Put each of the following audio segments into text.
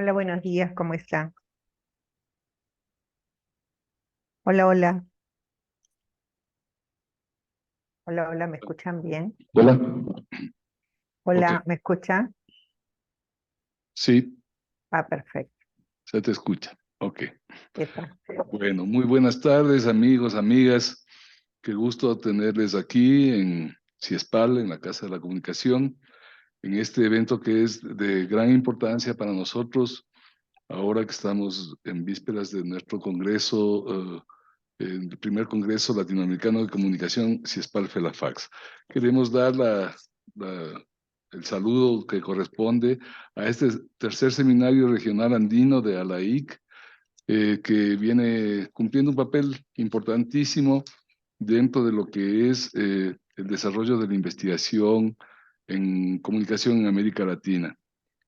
Hola, buenos días, ¿cómo están? Hola, hola, hola, hola, ¿me escuchan bien? Hola, ok, Hola, ¿me escuchan? sí, Perfecto. se te escucha. Ok, ¿Qué tal? bueno, muy buenas tardes, amigos, amigas. Qué gusto tenerles aquí en CIESPAL, en la Casa de la Comunicación, en este evento que es de gran importancia para nosotros, ahora que estamos en vísperas de nuestro congreso, el primer Congreso Latinoamericano de Comunicación, CIESPAL FELAFAX. Queremos dar el saludo que corresponde a este tercer seminario regional andino de ALAIC, que viene cumpliendo un papel importantísimo dentro de lo que es el desarrollo de la investigación en comunicación en América Latina.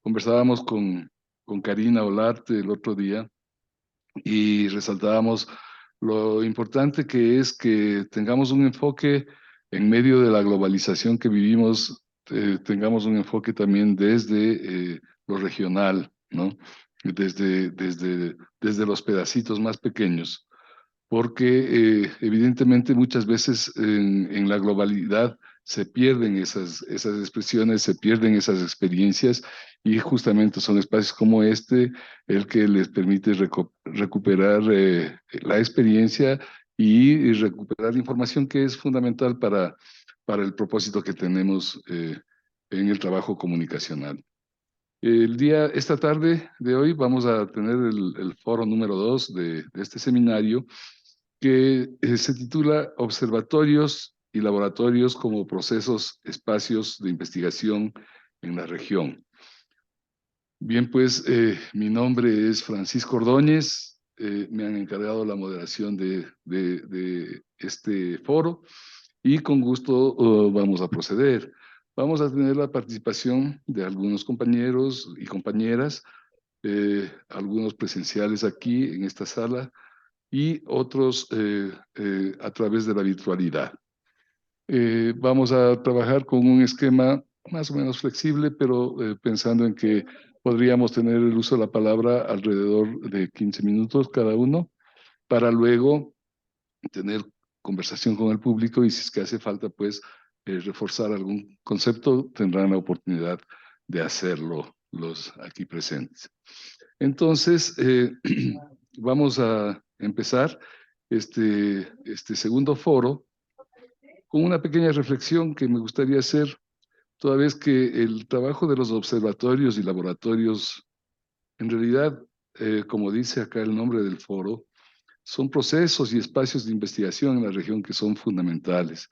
Conversábamos con Karina Olarte el otro día y resaltábamos lo importante que es que tengamos un enfoque en medio de la globalización que vivimos, tengamos un enfoque también desde lo regional, ¿no? Desde los pedacitos más pequeños, porque evidentemente muchas veces en la globalidad se pierden esas expresiones, se pierden esas experiencias, y justamente son espacios como este el que les permite recuperar la experiencia y recuperar información que es fundamental para el propósito que tenemos en el trabajo comunicacional. Esta tarde de hoy vamos a tener el foro número 2 de este seminario, que se titula Observatorios y laboratorios como procesos, espacios de investigación en la región. Bien, pues mi nombre es Francisco Ordóñez, me han encargado la moderación de este foro y con gusto vamos a proceder. Vamos a tener la participación de algunos compañeros y compañeras, algunos presenciales aquí en esta sala y otros a través de la virtualidad. Vamos a trabajar con un esquema más o menos flexible, pero pensando en que podríamos tener el uso de la palabra alrededor de 15 minutos cada uno, para luego tener conversación con el público, y si es que hace falta, pues, reforzar algún concepto, tendrán la oportunidad de hacerlo los aquí presentes. Entonces, vamos a empezar este segundo foro con una pequeña reflexión que me gustaría hacer, toda vez que el trabajo de los observatorios y laboratorios, en realidad, como dice acá el nombre del foro, son procesos y espacios de investigación en la región que son fundamentales.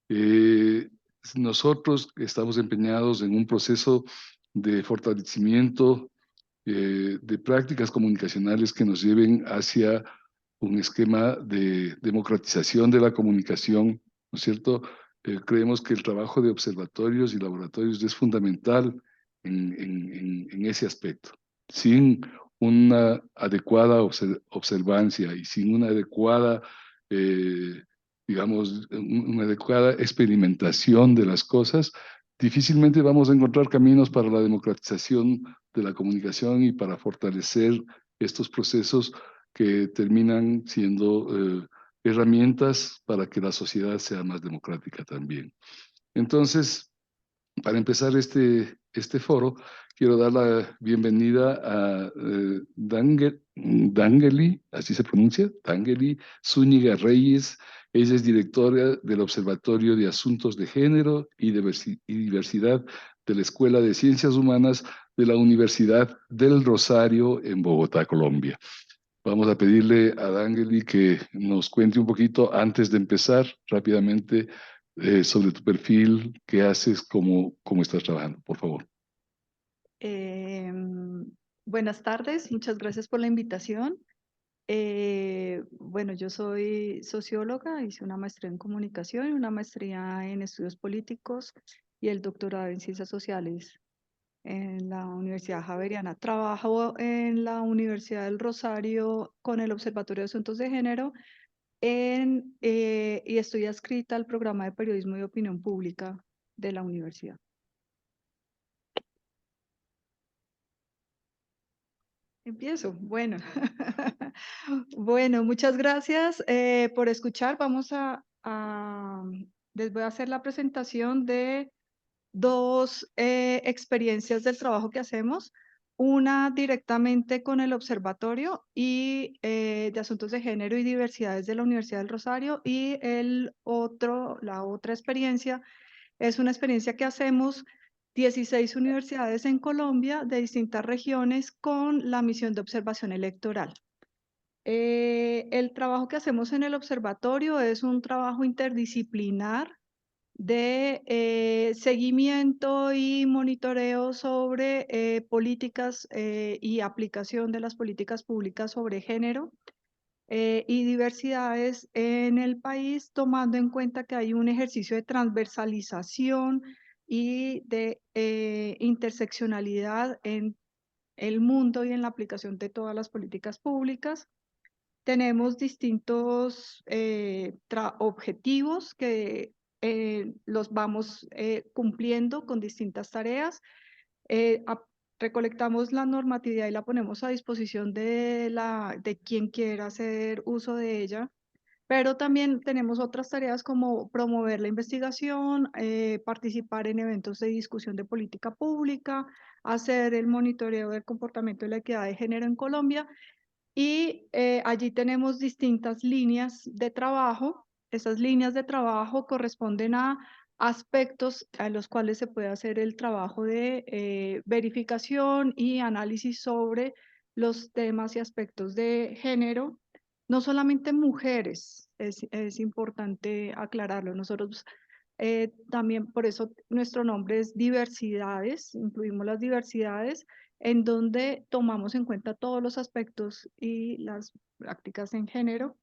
Eh, Nosotros estamos empeñados en un proceso de fortalecimiento de prácticas comunicacionales que nos lleven hacia un esquema de democratización de la comunicación, ¿no es cierto? Creemos que el trabajo de observatorios y laboratorios es fundamental en ese aspecto. Sin una adecuada observancia y sin una adecuada, eh, digamos, una adecuada experimentación de las cosas, difícilmente vamos a encontrar caminos para la democratización de la comunicación y para fortalecer estos procesos que terminan siendo herramientas para que la sociedad sea más democrática también. Entonces, para empezar este foro, quiero dar la bienvenida a Dangeli, así se pronuncia, Dangeli Zúñiga Reyes. Ella es directora del Observatorio de Asuntos de Género y Diversidad de la Escuela de Ciencias Humanas de la Universidad del Rosario en Bogotá, Colombia. Vamos a pedirle a Dangeli que nos cuente un poquito antes de empezar rápidamente sobre tu perfil, qué haces, cómo estás trabajando, por favor. Em, Buenas tardes, muchas gracias por la invitación. Bueno, yo soy socióloga, hice una maestría en comunicación y una maestría en estudios políticos y el doctorado en ciencias sociales en la Universidad Javeriana. Trabajo en la Universidad del Rosario con el Observatorio de Asuntos de Género y estoy adscrita al programa de periodismo y opinión pública de la universidad. Empiezo. Bueno, bueno, muchas gracias por escuchar. Les voy a hacer la presentación de dos experiencias del trabajo que hacemos. Una directamente con el observatorio y de asuntos de género y diversidades de la Universidad del Rosario, y la otra experiencia es una experiencia que hacemos 16 universidades en Colombia de distintas regiones con la misión de observación electoral. El trabajo que hacemos en el observatorio es un trabajo interdisciplinar de seguimiento y monitoreo sobre políticas y aplicación de las políticas públicas sobre género y diversidades en el país, tomando en cuenta que hay un ejercicio de transversalización y de interseccionalidad en el mundo y en la aplicación de todas las políticas públicas. Tenemos distintos objetivos que los vamos cumpliendo con distintas tareas. Recolectamos la normatividad y la ponemos a disposición de quien quiera hacer uso de ella, pero también tenemos otras tareas como promover la investigación, participar en eventos de discusión de política pública, hacer el monitoreo del comportamiento y la equidad de género en Colombia. Y allí tenemos distintas líneas de trabajo. Esas líneas de trabajo corresponden a aspectos a los cuales se puede hacer el trabajo de verificación y análisis sobre los temas y aspectos de género. No solamente mujeres, es importante aclararlo. Nosotros también, por eso nuestro nombre es diversidades, incluimos las diversidades, en donde tomamos en cuenta todos los aspectos y las prácticas en género.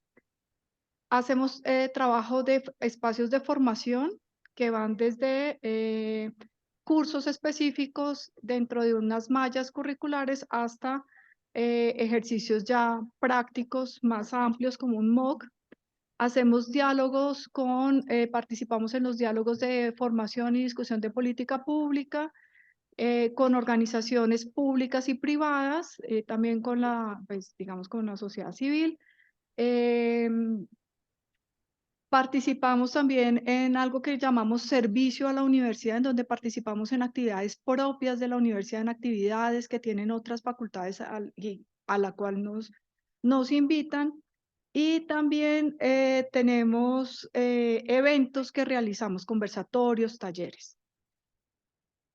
Hacemos trabajo de espacios de formación que van desde cursos específicos dentro de unas mallas curriculares hasta ejercicios ya prácticos más amplios como un MOOC. Hacemos diálogos participamos en los diálogos de formación y discusión de política pública, con organizaciones públicas y privadas, también con digamos, con la sociedad civil. Participamos también en algo que llamamos servicio a la universidad, en donde participamos en actividades propias de la universidad, en actividades que tienen otras facultades a la cual nos invitan. Y también tenemos eventos que realizamos, conversatorios, talleres.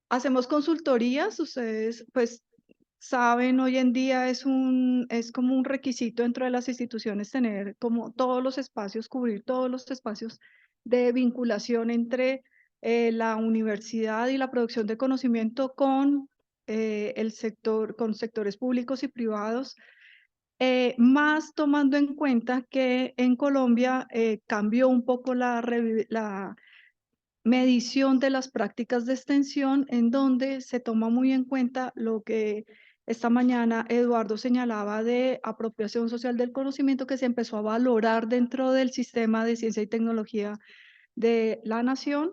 Hacemos consultorías. Ustedes pues saben, hoy en día es como un requisito dentro de las instituciones tener como todos los espacios, cubrir todos los espacios de vinculación entre la universidad y la producción de conocimiento con con sectores públicos y privados. Más tomando en cuenta que en Colombia cambió un poco la medición de las prácticas de extensión, en donde se toma muy en cuenta lo que esta mañana Eduardo señalaba de apropiación social del conocimiento, que se empezó a valorar dentro del sistema de ciencia y tecnología de la nación.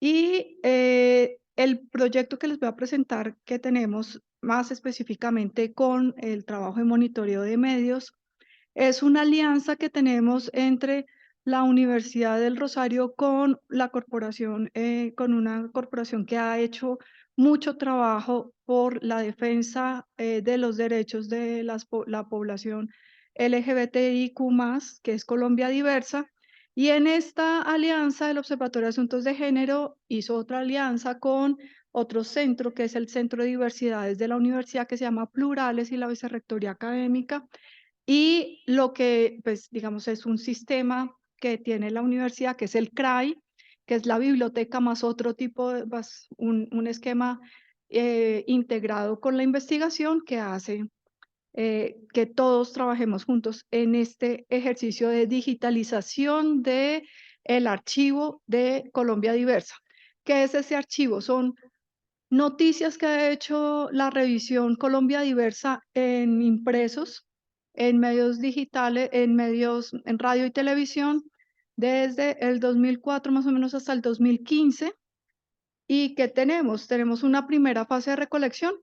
Y el proyecto que les voy a presentar, que tenemos más específicamente con el trabajo de monitoreo de medios, es una alianza que tenemos entre la Universidad del Rosario con la corporación, con una corporación que ha hecho mucho trabajo por la defensa de los derechos de la población LGBTIQ+, que es Colombia Diversa. Y en esta alianza, el Observatorio de Asuntos de Género hizo otra alianza con otro centro, que es el Centro de Diversidades de la Universidad, que se llama Plurales, y la Vicerrectoría Académica. Y lo que, pues, digamos, es un sistema que tiene la universidad, que es el CRAI, que es la biblioteca más otro tipo, un esquema integrado con la investigación, que hace que todos trabajemos juntos en este ejercicio de digitalización del archivo de Colombia Diversa. ¿Qué es ese archivo? Son noticias que ha hecho la revisión Colombia Diversa en impresos, en medios digitales, en radio y televisión, desde el 2004 más o menos hasta el 2015. ¿Y qué tenemos? Tenemos una primera fase de recolección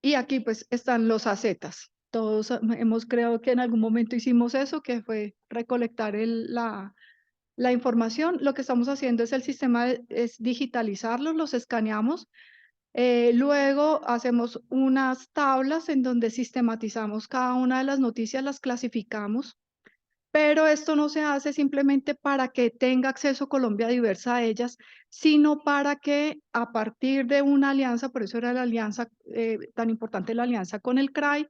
Y aquí pues están los AZs. Todos hemos creado que en algún momento hicimos eso, que fue recolectar la información. Lo que estamos haciendo es el sistema es digitalizarlos, los escaneamos. Luego hacemos unas tablas en donde sistematizamos cada una de las noticias, las clasificamos. Pero esto no se hace simplemente para que tenga acceso Colombia Diversa a ellas, sino para que a partir de una alianza, por eso era la alianza, tan importante la alianza con el CRAI,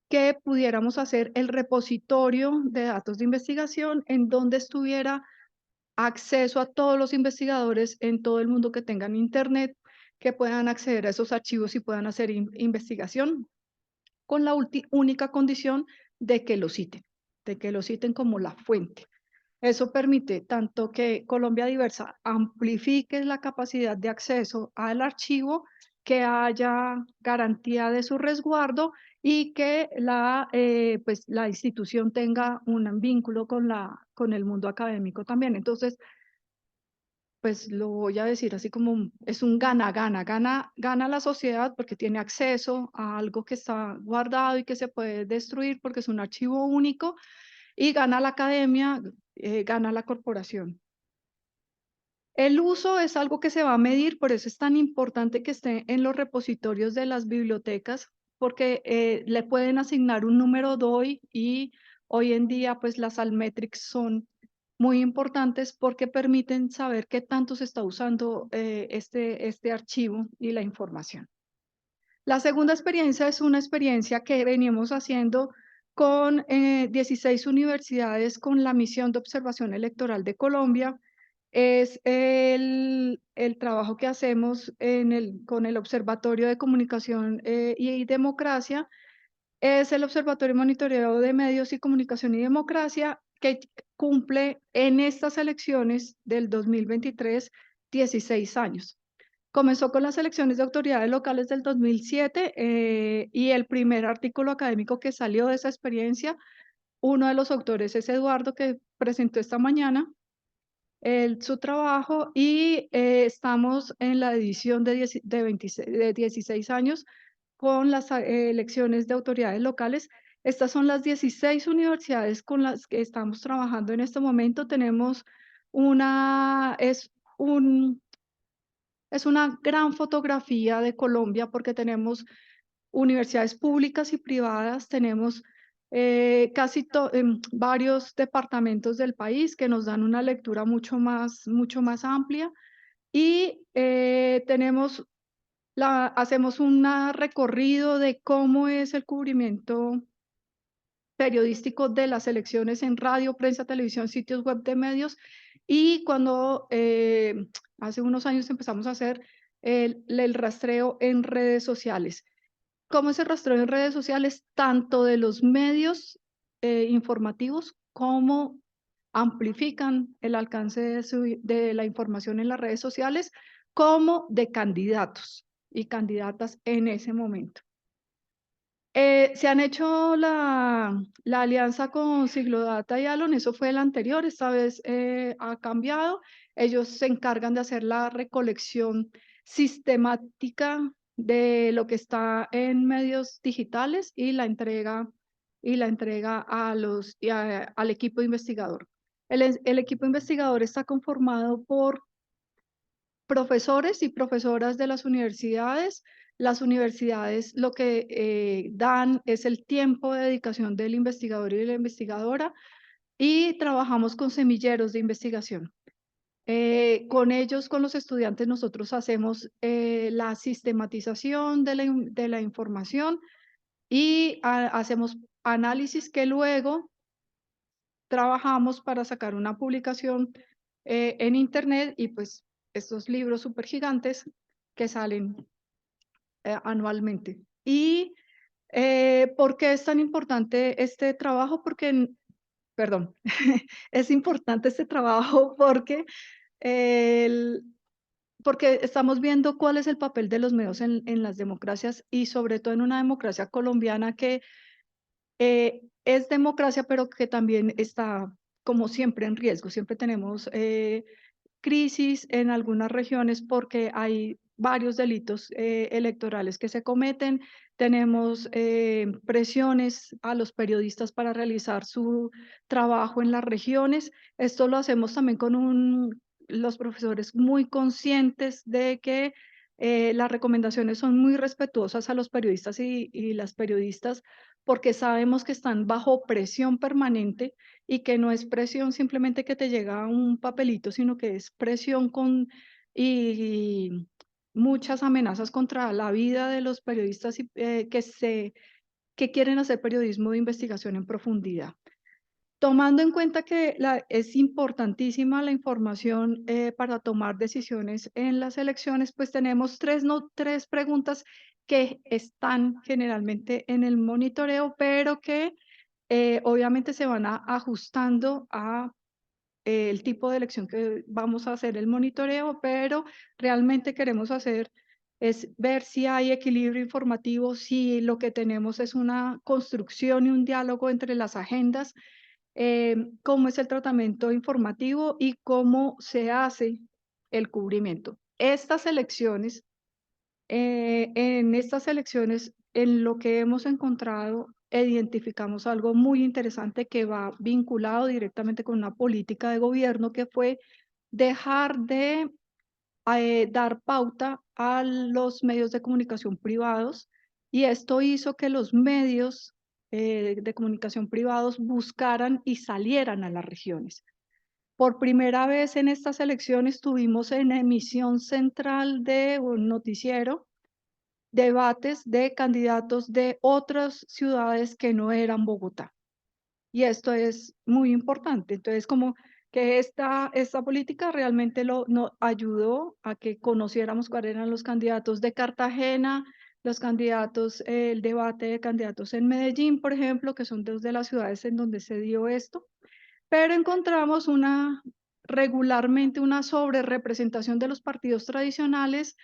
que pudiéramos hacer el repositorio de datos de investigación en donde estuviera acceso a todos los investigadores en todo el mundo que tengan internet, que puedan acceder a esos archivos y puedan hacer investigación con la única condición de que lo citen como la fuente. Eso permite tanto que Colombia Diversa amplifique la capacidad de acceso al archivo, que haya garantía de su resguardo y que pues, la institución tenga un vínculo con el mundo académico también. Entonces, pues lo voy a decir así como es un gana-gana, gana la sociedad porque tiene acceso a algo que está guardado y que se puede destruir porque es un archivo único, y gana la academia, gana la corporación. El uso es algo que se va a medir, por eso es tan importante que esté en los repositorios de las bibliotecas, porque le pueden asignar un número DOI y hoy en día pues las Altmetrics son muy importantes porque permiten saber qué tanto se está usando este archivo y la información. La segunda experiencia es una experiencia que venimos haciendo con 16 universidades con la misión de observación electoral de Colombia. Es el trabajo que hacemos con el Observatorio de Comunicación y Democracia. Es el Observatorio de Monitoreo de Medios y Comunicación y Democracia, que cumple en estas elecciones del 2023 16 años. Comenzó con las elecciones de autoridades locales del 2007 y el primer artículo académico que salió de esa experiencia, uno de los autores es Eduardo, que presentó esta mañana su trabajo, y estamos en la edición de 16 años con las elecciones de autoridades locales. Estas son las 16 universidades con las que estamos trabajando en este momento. Tenemos es una gran fotografía de Colombia porque tenemos universidades públicas y privadas, tenemos varios departamentos del país que nos dan una lectura mucho más amplia, y hacemos un recorrido de cómo es el cubrimiento periodístico de las elecciones en radio, prensa, televisión, sitios web de medios, y cuando hace unos años empezamos a hacer el rastreo en redes sociales. ¿Cómo es el rastreo en redes sociales? Tanto de los medios informativos como amplifican el alcance de la información en las redes sociales, como de candidatos y candidatas en ese momento. Se han hecho la alianza con Siglodata y Alon, eso fue el anterior, esta vez ha cambiado. Ellos se encargan de hacer la recolección sistemática de lo que está en medios digitales y la entrega al equipo investigador. El equipo investigador está conformado por profesores y profesoras de las universidades. Las universidades lo que dan es el tiempo de dedicación del investigador y de la investigadora, y trabajamos con semilleros de investigación. Con ellos, con los estudiantes, nosotros hacemos la sistematización de la información y hacemos análisis que luego trabajamos para sacar una publicación en internet, y pues estos libros súper gigantes que salen anualmente. ¿Y por qué es tan importante este trabajo? Perdón, es importante este trabajo porque estamos viendo cuál es el papel de los medios en las democracias, y sobre todo en una democracia colombiana que es democracia, pero que también está, como siempre, en riesgo. Siempre tenemos crisis en algunas regiones porque hay varios delitos electorales que se cometen, tenemos presiones a los periodistas para realizar su trabajo en las regiones. Esto lo hacemos también con los profesores muy conscientes de que las recomendaciones son muy respetuosas a los periodistas y las periodistas, porque sabemos que están bajo presión permanente y que no es presión simplemente que te llega un papelito, sino que es presión y muchas amenazas contra la vida de los periodistas que quieren hacer periodismo de investigación en profundidad. Tomando en cuenta que es importantísima la información para tomar decisiones en las elecciones, pues tenemos tres preguntas que están generalmente en el monitoreo, pero que obviamente se van ajustando a el tipo de elección que vamos a hacer el monitoreo, pero realmente queremos hacer es ver si hay equilibrio informativo, si lo que tenemos es una construcción y un diálogo entre las agendas, cómo es el tratamiento informativo y cómo se hace el cubrimiento. En estas elecciones, en lo que hemos encontrado, identificamos algo muy interesante que va vinculado directamente con una política de gobierno que fue dejar de dar pauta a los medios de comunicación privados, y esto hizo que los medios de comunicación privados buscaran y salieran a las regiones. Por primera vez en estas elecciones tuvimos en emisión central de un noticiero debates de candidatos de otras ciudades que no eran Bogotá. Y esto es muy importante. Entonces, como que esta política realmente nos ayudó a que conociéramos cuáles eran los candidatos de Cartagena, los candidatos, el debate de candidatos en Medellín, por ejemplo, que son dos de las ciudades en donde se dio esto. Pero encontramos regularmente una sobrerepresentación de los partidos tradicionales,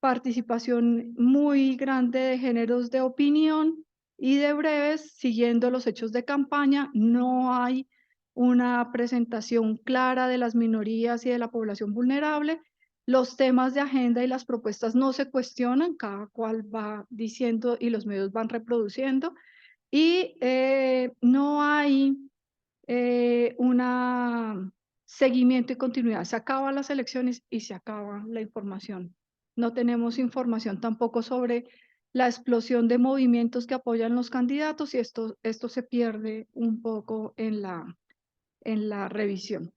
participación muy grande de géneros de opinión y de breves, siguiendo los hechos de campaña. No hay una presentación clara de las minorías y de la población vulnerable. Los temas de agenda y las propuestas no se cuestionan, cada cual va diciendo y los medios van reproduciendo. Y no hay un seguimiento y continuidad. Se acaban las elecciones y se acaba la información. No tenemos información tampoco sobre la explosión de movimientos que apoyan los candidatos, y esto se pierde un poco en la revisión.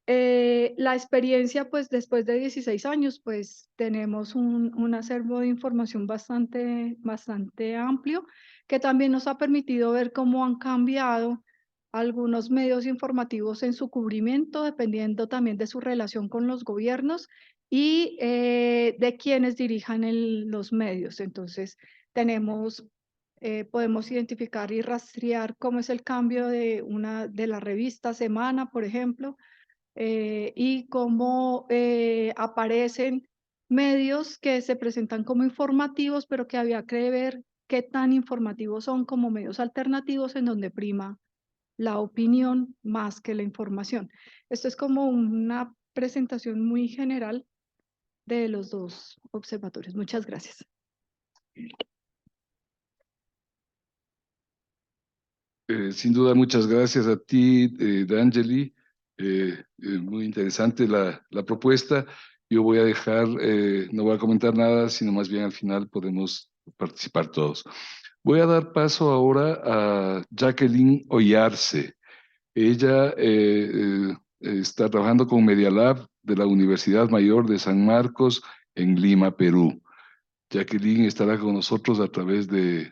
La experiencia, pues después de 16 años, pues tenemos un acervo de información bastante amplio, que también nos ha permitido ver cómo han cambiado algunos medios informativos en su cubrimiento, dependiendo también de su relación con los gobiernos y de quienes dirijan los medios. Entonces, podemos identificar y rastrear cómo es el cambio de la revista Semana, por ejemplo, y cómo aparecen medios que se presentan como informativos, pero que había que ver qué tan informativos son como medios alternativos en donde prima la opinión más que la información. Esto es como una presentación muy general de los dos observatorios. Muchas gracias. Sin duda, muchas gracias a ti, D'Angeli. Muy interesante la propuesta. Yo voy a dejar, no voy a comentar nada, sino más bien al final podemos participar todos. Voy a dar paso ahora a Jacqueline Oyarce. Ella está trabajando con Media Lab de la Universidad Mayor de San Marcos en Lima, Perú. Jacqueline estará con nosotros a través de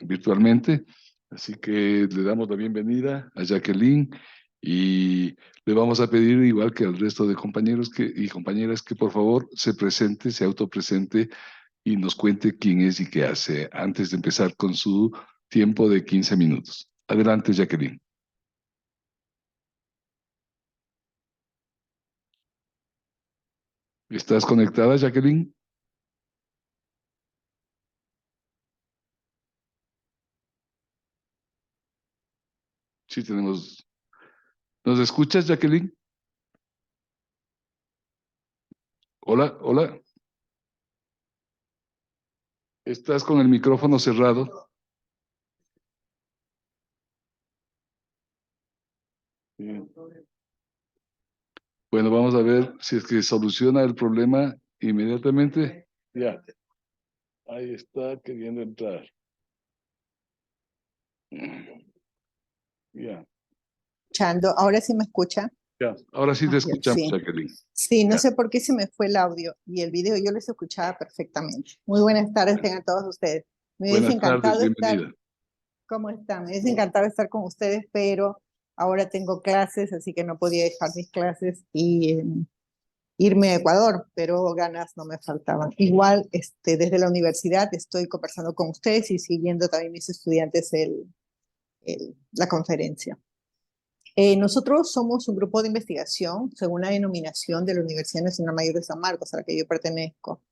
virtualmente, así que le damos la bienvenida a Jacqueline y le vamos a pedir, igual que al resto de compañeros y compañeras, que por favor se presente, se autopresente y nos cuente quién es y qué hace antes de empezar con su tiempo de 15 minutos. Adelante, Jacqueline. ¿Estás conectada, Jacqueline? Sí, tenemos. ¿Nos escuchas, Jacqueline? Hola, hola. ¿Estás con el micrófono cerrado? Bien. Bueno, vamos a ver si es que soluciona el problema inmediatamente. Ya, ahí está queriendo entrar. Ya, Escuchando. Ahora sí me escucha. ya. Ahora sí te Ya, escuchamos, sí. Jacqueline. Sí, no Ya. sé por qué se me fue el audio y el video yo les escuchaba perfectamente. Muy buenas tardes tengan todos ustedes. Me hubiese Buenas tardes, encantado estar, bienvenida. ¿cómo están? Me hubiese encantado estar con ustedes, pero ahora tengo clases, así que no podía dejar mis clases y irme a Ecuador, pero ganas no me faltaban. Igual, desde la universidad estoy conversando con ustedes y siguiendo también mis estudiantes la conferencia. Nosotros somos un grupo de investigación, según la denominación de la Universidad Nacional Mayor de San Marcos, a la que yo pertenezco.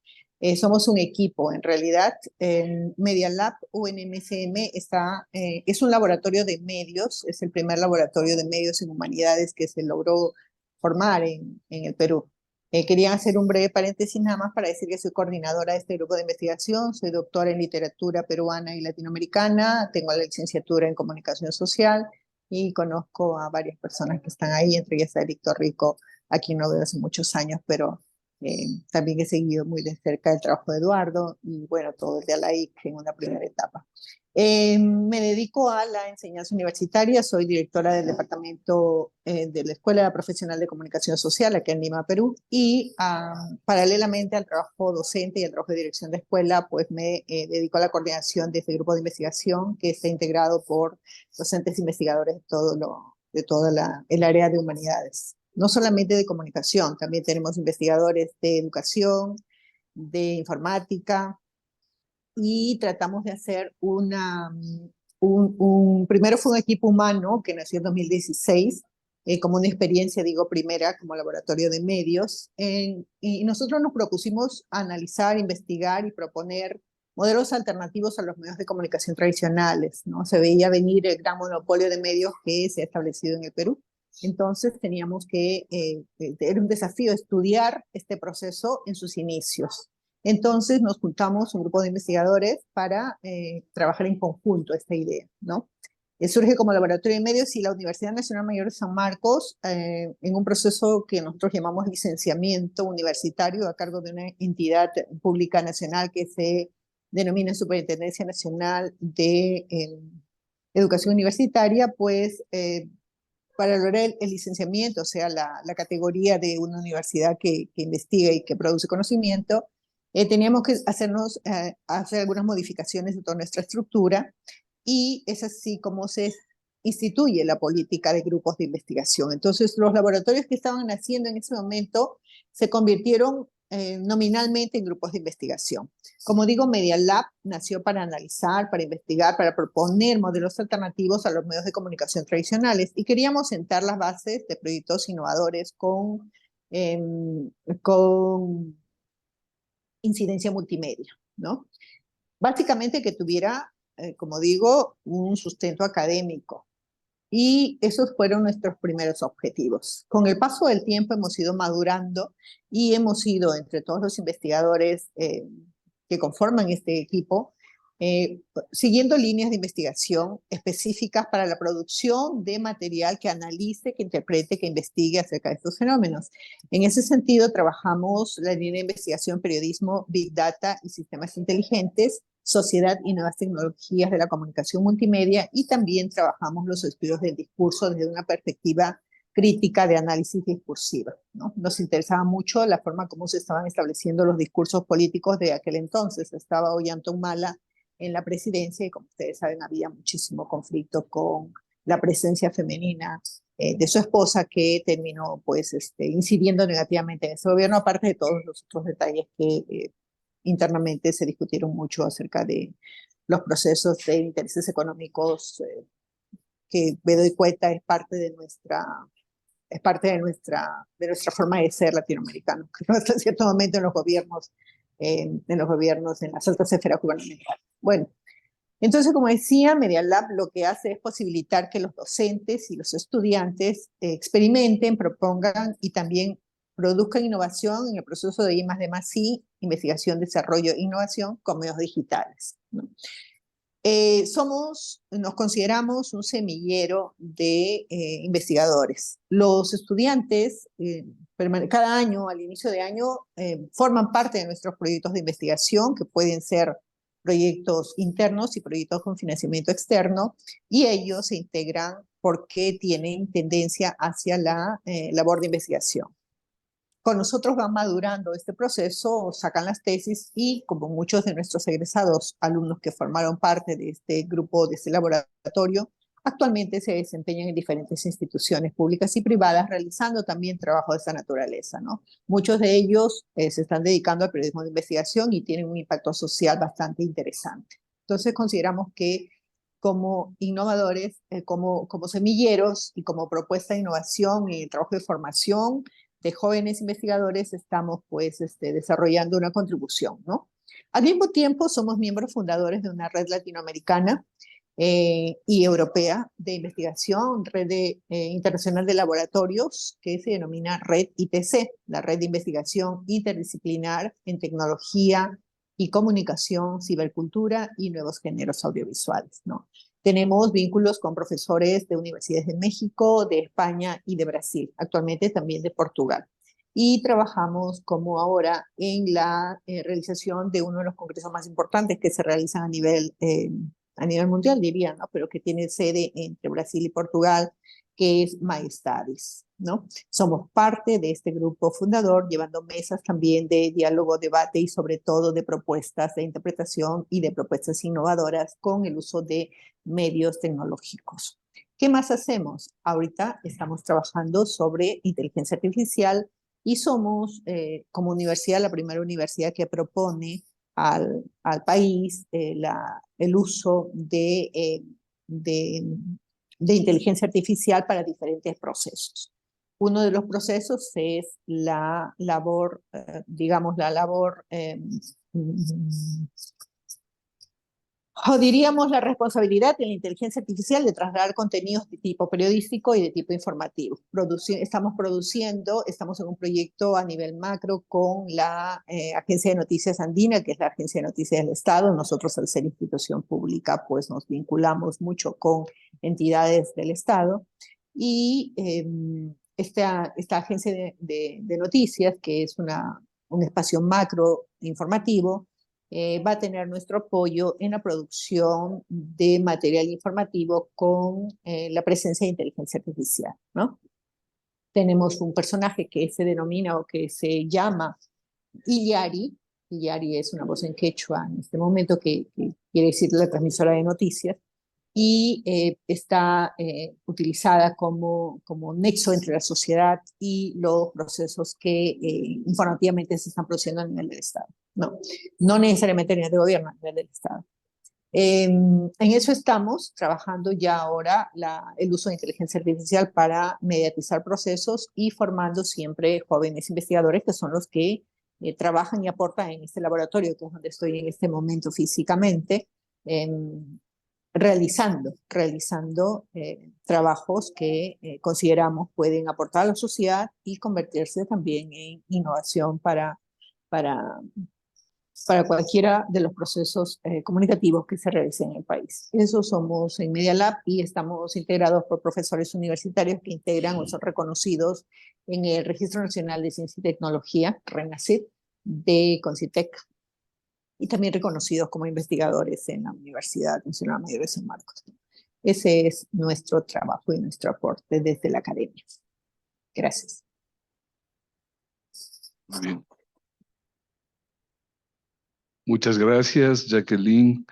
Somos un equipo, en realidad, Media Lab UNMCM es un laboratorio de medios, es el primer laboratorio de medios en humanidades que se logró formar en el Perú. Quería hacer un breve paréntesis nada más para decir que soy coordinadora de este grupo de investigación, soy doctora en literatura peruana y latinoamericana, tengo la licenciatura en comunicación social, y conozco a varias personas que están ahí, entre ellas a Víctor Rico, a quien no veo hace muchos años, pero también he seguido muy de cerca el trabajo de Eduardo y bueno, todo el de ALAIC en una primera etapa. Me dedico a la enseñanza universitaria, soy directora del departamento de la Escuela Profesional de Comunicación Social aquí en Lima, Perú, y paralelamente al trabajo docente y al trabajo de dirección de escuela, pues me dedico a la coordinación de este grupo de investigación que está integrado por docentes investigadores de toda el área de humanidades. No solamente de comunicación, también tenemos investigadores de educación, de informática, y tratamos de hacer primero fue un equipo humano que nació en 2016, como una experiencia, digo, primera como laboratorio de medios, y nosotros nos propusimos analizar, investigar y proponer modelos alternativos a los medios de comunicación tradicionales, ¿no? Se veía venir el gran monopolio de medios que se ha establecido en el Perú. Entonces teníamos que, era un desafío estudiar este proceso en sus inicios. Entonces nos juntamos un grupo de investigadores para trabajar en conjunto esta idea, ¿no? Surge como laboratorio de medios y la Universidad Nacional Mayor de San Marcos, en un proceso que nosotros llamamos licenciamiento universitario a cargo de una entidad pública nacional que se denomina Superintendencia Nacional de Educación Universitaria, pues para lograr el licenciamiento, o sea, la categoría de una universidad que investiga y que produce conocimiento, teníamos que hacer algunas modificaciones de toda nuestra estructura, y es así como se instituye la política de grupos de investigación. Entonces, los laboratorios que estaban naciendo en ese momento se convirtieron nominalmente en grupos de investigación. Como digo, Media Lab nació para analizar, para investigar, para proponer modelos alternativos a los medios de comunicación tradicionales, y queríamos sentar las bases de proyectos innovadores con incidencia multimedia, ¿no? Básicamente que tuviera, como digo, un sustento académico. Y esos fueron nuestros primeros objetivos. Con el paso del tiempo hemos ido madurando y hemos ido, entre todos los investigadores que conforman este equipo, siguiendo líneas de investigación específicas para la producción de material que analice, que interprete, que investigue acerca de estos fenómenos. En ese sentido, trabajamos la línea de investigación periodismo, Big Data y sistemas inteligentes, sociedad y nuevas tecnologías de la comunicación multimedia, y también trabajamos los estudios del discurso desde una perspectiva crítica de análisis discursiva, ¿no? Nos interesaba mucho la forma como se estaban estableciendo los discursos políticos de aquel entonces. Estaba Ollanta Humala en la presidencia y, como ustedes saben, había muchísimo conflicto con la presencia femenina de su esposa, que terminó pues incidiendo negativamente en ese gobierno, aparte de todos los otros detalles que internamente se discutieron mucho acerca de los procesos de intereses económicos que me doy cuenta es parte de nuestra forma de ser latinoamericanos, hasta cierto momento en los gobiernos, en las altas esferas gubernamentales. Bueno, entonces, como decía, Media Lab lo que hace es posibilitar que los docentes y los estudiantes experimenten, propongan y también produzcan innovación en el proceso de I+D+I, investigación, desarrollo e innovación con medios digitales, ¿no? Nos consideramos un semillero de investigadores. Los estudiantes cada año, al inicio de año, forman parte de nuestros proyectos de investigación, que pueden ser proyectos internos y proyectos con financiamiento externo, y ellos se integran porque tienen tendencia hacia la labor de investigación. Con nosotros van madurando este proceso, sacan las tesis y, como muchos de nuestros egresados, alumnos que formaron parte de este grupo, de este laboratorio, actualmente se desempeñan en diferentes instituciones públicas y privadas, realizando también trabajo de esta naturaleza, ¿no? Muchos de ellos se están dedicando al periodismo de investigación y tienen un impacto social bastante interesante. Entonces consideramos que como innovadores, como semilleros y como propuesta de innovación y trabajo de formación de jóvenes investigadores, estamos pues desarrollando una contribución, ¿no? Al mismo tiempo, somos miembros fundadores de una red latinoamericana y europea de investigación, red internacional de laboratorios, que se denomina Red ITC, la Red de Investigación Interdisciplinar en Tecnología y Comunicación, Cibercultura y Nuevos Géneros Audiovisuales, ¿no? Tenemos vínculos con profesores de universidades de México, de España y de Brasil, actualmente también de Portugal. Y trabajamos como ahora en la realización de uno de los congresos más importantes que se realizan a nivel mundial, diría, ¿no? Pero que tiene sede entre Brasil y Portugal, que es MyStudies, ¿no? Somos parte de este grupo fundador, llevando mesas también de diálogo, debate y sobre todo de propuestas de interpretación y de propuestas innovadoras con el uso de medios tecnológicos. ¿Qué más hacemos? Ahorita estamos trabajando sobre inteligencia artificial y somos como universidad la primera universidad que propone al país el uso de inteligencia artificial para diferentes procesos. Uno de los procesos es la labor, o diríamos la responsabilidad de la inteligencia artificial de trasladar contenidos de tipo periodístico y de tipo informativo. Estamos en un proyecto a nivel macro con la Agencia de Noticias Andina, que es la Agencia de Noticias del Estado. Nosotros, al ser institución pública, pues nos vinculamos mucho con entidades del Estado. Y esta agencia de noticias, que es un espacio macro informativo, va a tener nuestro apoyo en la producción de material informativo con la presencia de inteligencia artificial, ¿no? Tenemos un personaje que se denomina o que se llama Illari. Illari es una voz en quechua en este momento que quiere decir la transmisora de noticias, y está utilizada como nexo entre la sociedad y los procesos que informativamente se están produciendo a nivel del Estado. No necesariamente a nivel de gobierno, a nivel del Estado. En eso estamos trabajando ya ahora el uso de inteligencia artificial para mediatizar procesos y formando siempre jóvenes investigadores que son los que trabajan y aportan en este laboratorio, que es donde estoy en este momento físicamente, realizando trabajos que consideramos pueden aportar a la sociedad y convertirse también en innovación para cualquiera de los procesos comunicativos que se realicen en el país. Eso somos en Media Lab y estamos integrados por profesores universitarios que integran o son reconocidos en el Registro Nacional de Ciencia y Tecnología, RENACIT, de CONCITEC, y también reconocidos como investigadores en la Universidad Nacional Mayor de San Marcos. Ese es nuestro trabajo y nuestro aporte desde la academia. Gracias. Muy bien. Muchas gracias, Jacqueline.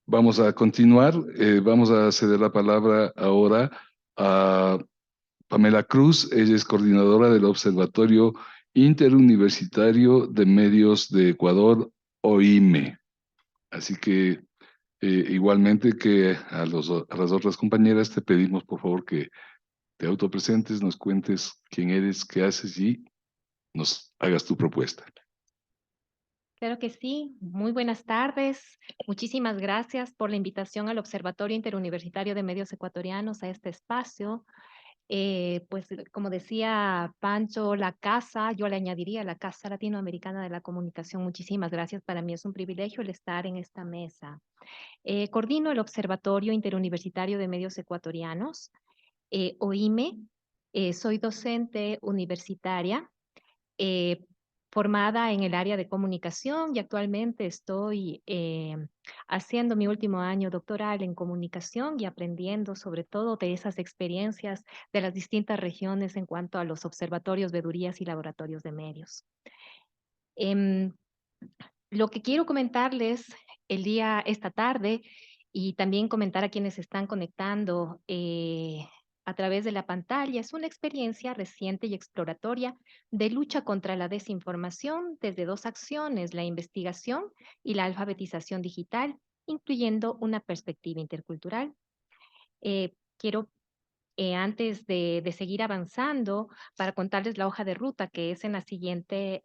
Vamos a continuar. Vamos a ceder la palabra ahora a Pamela Cruz. Ella es coordinadora del Observatorio Interuniversitario de Medios de Ecuador, OIME. Así que igualmente que a las otras compañeras te pedimos por favor que te autopresentes, nos cuentes quién eres, qué haces y nos hagas tu propuesta. Claro que sí. Muy buenas tardes. Muchísimas gracias por la invitación al Observatorio Interuniversitario de Medios Ecuatorianos a este espacio. Pues como decía Pancho, la casa, yo le añadiría la Casa Latinoamericana de la Comunicación. Muchísimas gracias. Para mí es un privilegio el estar en esta mesa. Coordino el Observatorio Interuniversitario de Medios Ecuatorianos, OIME. Soy docente universitaria formada en el área de comunicación y actualmente estoy haciendo mi último año doctoral en comunicación y aprendiendo sobre todo de esas experiencias de las distintas regiones en cuanto a los observatorios, vedurías y laboratorios de medios. Lo que quiero comentarles esta tarde y también comentar a quienes se están conectando a través de la pantalla es una experiencia reciente y exploratoria de lucha contra la desinformación desde dos acciones, la investigación y la alfabetización digital, incluyendo una perspectiva intercultural. Quiero antes de seguir avanzando, para contarles la hoja de ruta que es en la siguiente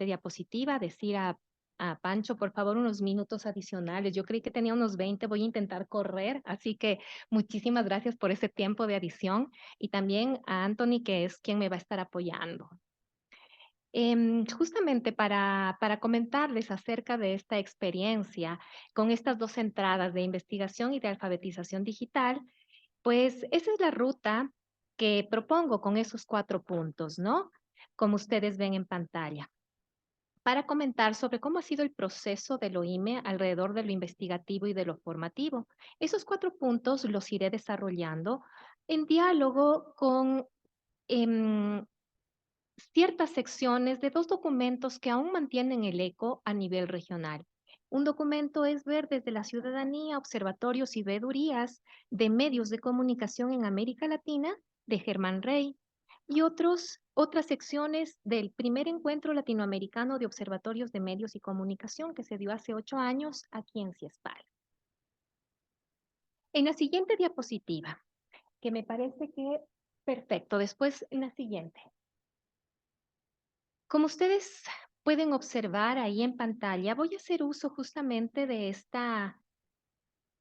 diapositiva, decir a Pancho, por favor, unos minutos adicionales. Yo creí que tenía unos 20, voy a intentar correr, así que muchísimas gracias por ese tiempo de adición y también a Anthony, que es quien me va a estar apoyando. Justamente para comentarles acerca de esta experiencia con estas dos entradas de investigación y de alfabetización digital, pues esa es la ruta que propongo con esos 4 puntos, ¿no? Como ustedes ven en pantalla. Para comentar sobre cómo ha sido el proceso del OIME alrededor de lo investigativo y de lo formativo. Esos 4 puntos los iré desarrollando en diálogo con ciertas secciones de 2 documentos que aún mantienen el eco a nivel regional. Un documento es ver desde la ciudadanía, observatorios y veedurías de medios de comunicación en América Latina, de Germán Rey, y otras secciones del primer encuentro latinoamericano de observatorios de medios y comunicación que se dio hace 8 años aquí en CIESPAL. En la siguiente diapositiva, que me parece que perfecto, después en la siguiente. Como ustedes pueden observar ahí en pantalla, voy a hacer uso justamente de esta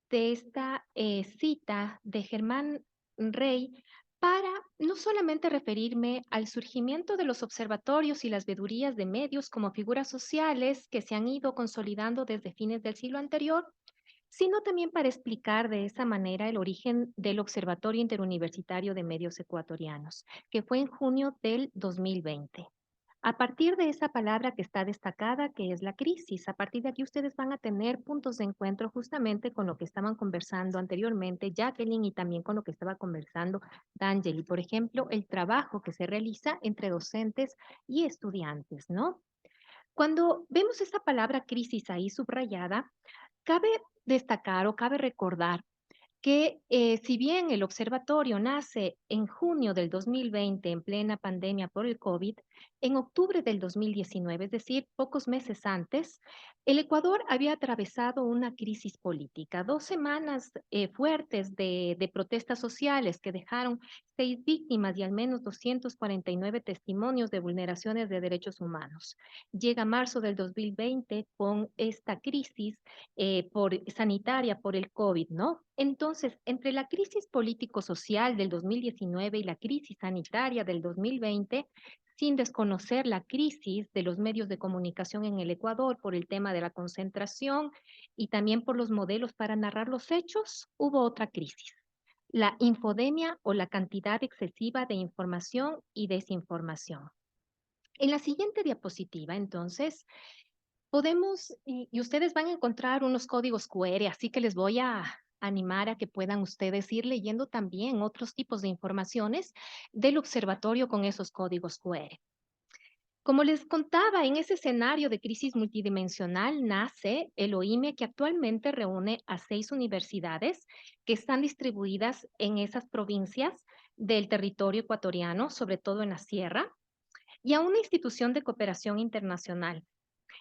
cita de Germán Rey para no solamente referirme al surgimiento de los observatorios y las veedurías de medios como figuras sociales que se han ido consolidando desde fines del siglo anterior, sino también para explicar de esa manera el origen del Observatorio Interuniversitario de Medios Ecuatorianos, que fue en junio del 2020. A partir de esa palabra que está destacada, que es la crisis, a partir de aquí ustedes van a tener puntos de encuentro justamente con lo que estaban conversando anteriormente Jacqueline y también con lo que estaba conversando D'Angeli. Por ejemplo, el trabajo que se realiza entre docentes y estudiantes, ¿no? Cuando vemos esta palabra crisis ahí subrayada, cabe destacar o cabe recordar que si bien el observatorio nace en junio del 2020 en plena pandemia por el COVID, en octubre del 2019, es decir, pocos meses antes, el Ecuador había atravesado una crisis política, 2 semanas fuertes de protestas sociales que dejaron 6 víctimas y al menos 249 testimonios de vulneraciones de derechos humanos. Llega marzo del 2020 con esta crisis sanitaria por el COVID, ¿no? Entonces, entre la crisis político-social del 2019 y la crisis sanitaria del 2020, sin desconocer la crisis de los medios de comunicación en el Ecuador por el tema de la concentración y también por los modelos para narrar los hechos, hubo otra crisis, la infodemia o la cantidad excesiva de información y desinformación. En la siguiente diapositiva, entonces, podemos, y ustedes van a encontrar unos códigos QR, así que les voy a animar a que puedan ustedes ir leyendo también otros tipos de informaciones del observatorio con esos códigos QR. Como les contaba, en ese escenario de crisis multidimensional nace el OIME, que actualmente reúne a 6 universidades que están distribuidas en esas provincias del territorio ecuatoriano, sobre todo en la sierra, y a una institución de cooperación internacional.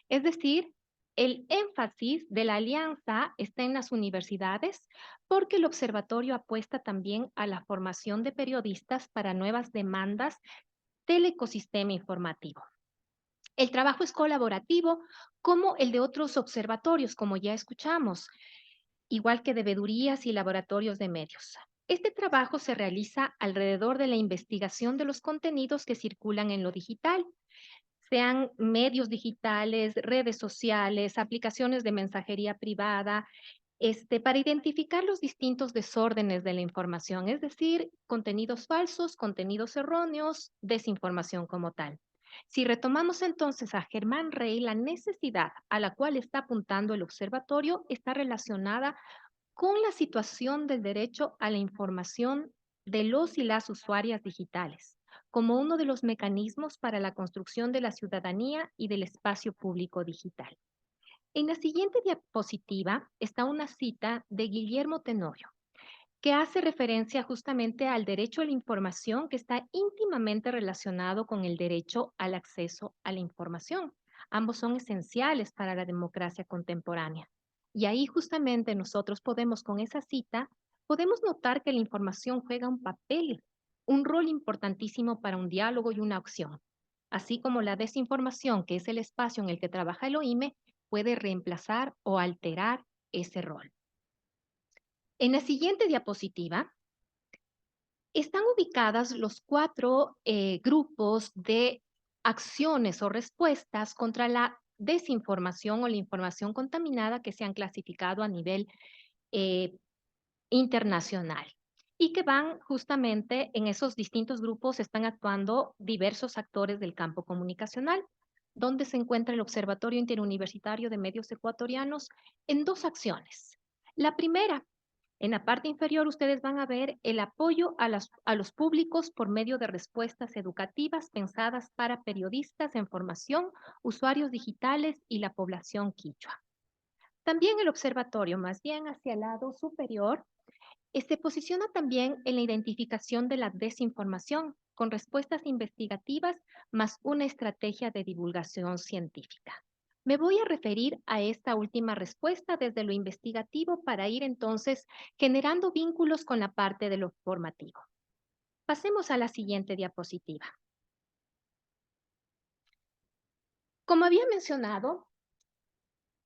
Es decir, el énfasis de la alianza está en las universidades porque el observatorio apuesta también a la formación de periodistas para nuevas demandas del ecosistema informativo. El trabajo es colaborativo como el de otros observatorios, como ya escuchamos, igual que de veedurías y laboratorios de medios. Este trabajo se realiza alrededor de la investigación de los contenidos que circulan en lo digital, sean medios digitales, redes sociales, aplicaciones de mensajería privada, para identificar los distintos desórdenes de la información, es decir, contenidos falsos, contenidos erróneos, desinformación como tal. Si retomamos entonces a Germán Rey, la necesidad a la cual está apuntando el observatorio está relacionada con la situación del derecho a la información de los y las usuarias digitales, como uno de los mecanismos para la construcción de la ciudadanía y del espacio público digital. En la siguiente diapositiva está una cita de Guillermo Tenorio, que hace referencia justamente al derecho a la información que está íntimamente relacionado con el derecho al acceso a la información. Ambos son esenciales para la democracia contemporánea. Y ahí justamente nosotros podemos, con esa cita, podemos notar que la información juega un papel, un rol importantísimo para un diálogo y una acción, así como la desinformación, que es el espacio en el que trabaja el OIME, puede reemplazar o alterar ese rol. En la siguiente diapositiva están ubicadas los 4 grupos de acciones o respuestas contra la desinformación o la información contaminada que se han clasificado a nivel eh, internacional y que van justamente en esos distintos grupos, están actuando diversos actores del campo comunicacional, donde se encuentra el Observatorio Interuniversitario de Medios Ecuatorianos en 2 acciones. La primera, en la parte inferior ustedes van a ver el apoyo a los públicos por medio de respuestas educativas pensadas para periodistas en formación, usuarios digitales y la población quichua. También el observatorio, más bien hacia el lado superior, se posiciona también en la identificación de la desinformación con respuestas investigativas más una estrategia de divulgación científica. Me voy a referir a esta última respuesta desde lo investigativo para ir entonces generando vínculos con la parte de lo formativo. Pasemos a la siguiente diapositiva. Como había mencionado,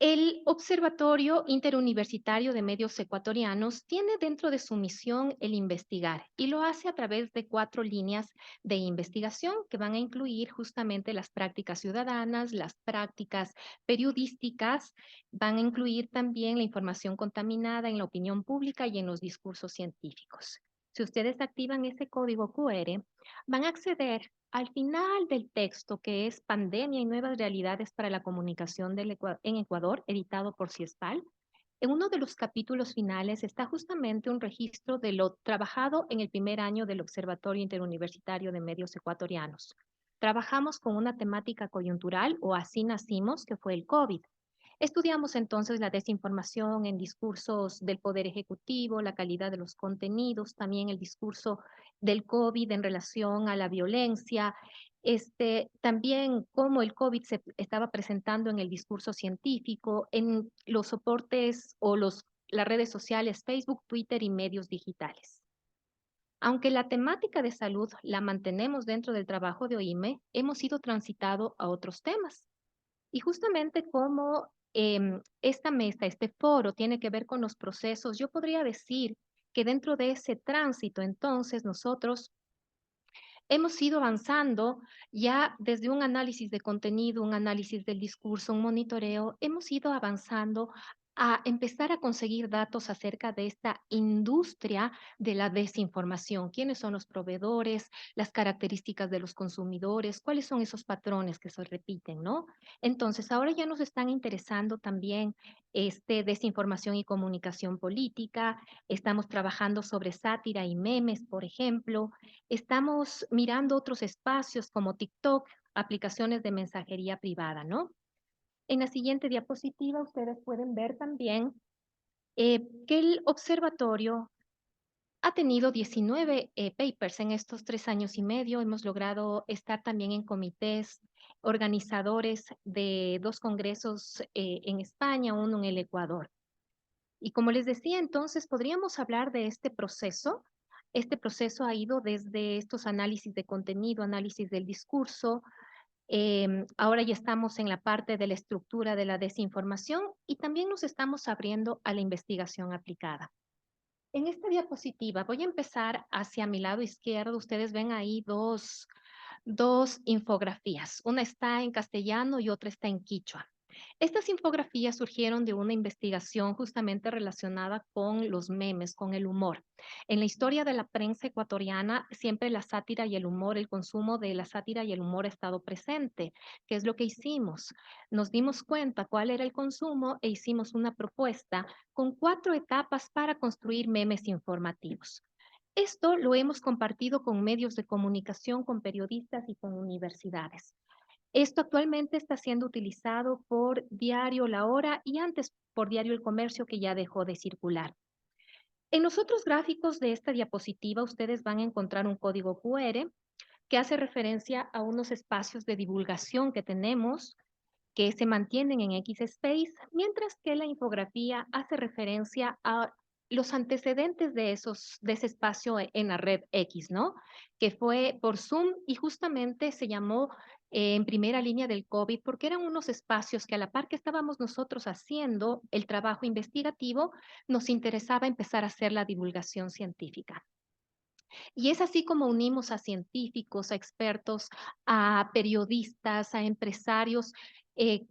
el Observatorio Interuniversitario de Medios Ecuatorianos tiene dentro de su misión el investigar y lo hace a través de 4 líneas de investigación que van a incluir justamente las prácticas ciudadanas, las prácticas periodísticas, van a incluir también la información contaminada en la opinión pública y en los discursos científicos. Si ustedes activan ese código QR, van a acceder al final del texto, que es Pandemia y nuevas realidades para la comunicación en Ecuador, editado por CIESPAL. En uno de los capítulos finales está justamente un registro de lo trabajado en el primer año del Observatorio Interuniversitario de Medios Ecuatorianos. Trabajamos con una temática coyuntural, o así nacimos, que fue el COVID. Estudiamos entonces la desinformación en discursos del Poder Ejecutivo, la calidad de los contenidos, también el discurso del COVID en relación a la violencia, también cómo el COVID se estaba presentando en el discurso científico, en los soportes o las redes sociales, Facebook, Twitter y medios digitales. Aunque la temática de salud la mantenemos dentro del trabajo de OIME, hemos ido transitado a otros temas. Y justamente como esta mesa, este foro tiene que ver con los procesos, yo podría decir que dentro de ese tránsito, entonces, nosotros hemos ido avanzando ya desde un análisis de contenido, un análisis del discurso, un monitoreo, hemos ido avanzando a empezar a conseguir datos acerca de esta industria de la desinformación. ¿Quiénes son los proveedores? Las características de los consumidores, cuáles son esos patrones que se repiten, ¿no? Entonces, ahora ya nos están interesando también desinformación y comunicación política, estamos trabajando sobre sátira y memes, por ejemplo, estamos mirando otros espacios como TikTok, aplicaciones de mensajería privada, ¿no? En la siguiente diapositiva ustedes pueden ver también que el observatorio ha tenido 19 papers en estos 3 años y medio. Hemos logrado estar también en comités organizadores de 2 congresos en España, uno en el Ecuador. Y como les decía, entonces podríamos hablar de este proceso. Este proceso ha ido desde estos análisis de contenido, análisis del discurso. Ahora ya estamos en la parte de la estructura de la desinformación y también nos estamos abriendo a la investigación aplicada. En esta diapositiva voy a empezar hacia mi lado izquierdo. Ustedes ven ahí dos infografías. Una está en castellano y otra está en quichua. Estas infografías surgieron de una investigación justamente relacionada con los memes, con el humor. En la historia de la prensa ecuatoriana, siempre la sátira y el humor, el consumo de la sátira y el humor ha estado presente. ¿Qué es lo que hicimos? Nos dimos cuenta cuál era el consumo e hicimos una propuesta con 4 etapas para construir memes informativos. Esto lo hemos compartido con medios de comunicación, con periodistas y con universidades. Esto actualmente está siendo utilizado por Diario La Hora y antes por Diario El Comercio, que ya dejó de circular. En los otros gráficos de esta diapositiva, ustedes van a encontrar un código QR que hace referencia a unos espacios de divulgación que tenemos que se mantienen en X-Space, mientras que la infografía hace referencia a los antecedentes de ese espacio en la red X, ¿no? Que fue por Zoom y justamente se llamó en primera línea del COVID porque eran unos espacios que a la par que estábamos nosotros haciendo el trabajo investigativo, nos interesaba empezar a hacer la divulgación científica. Y es así como unimos a científicos, a expertos, a periodistas, a empresarios, eh,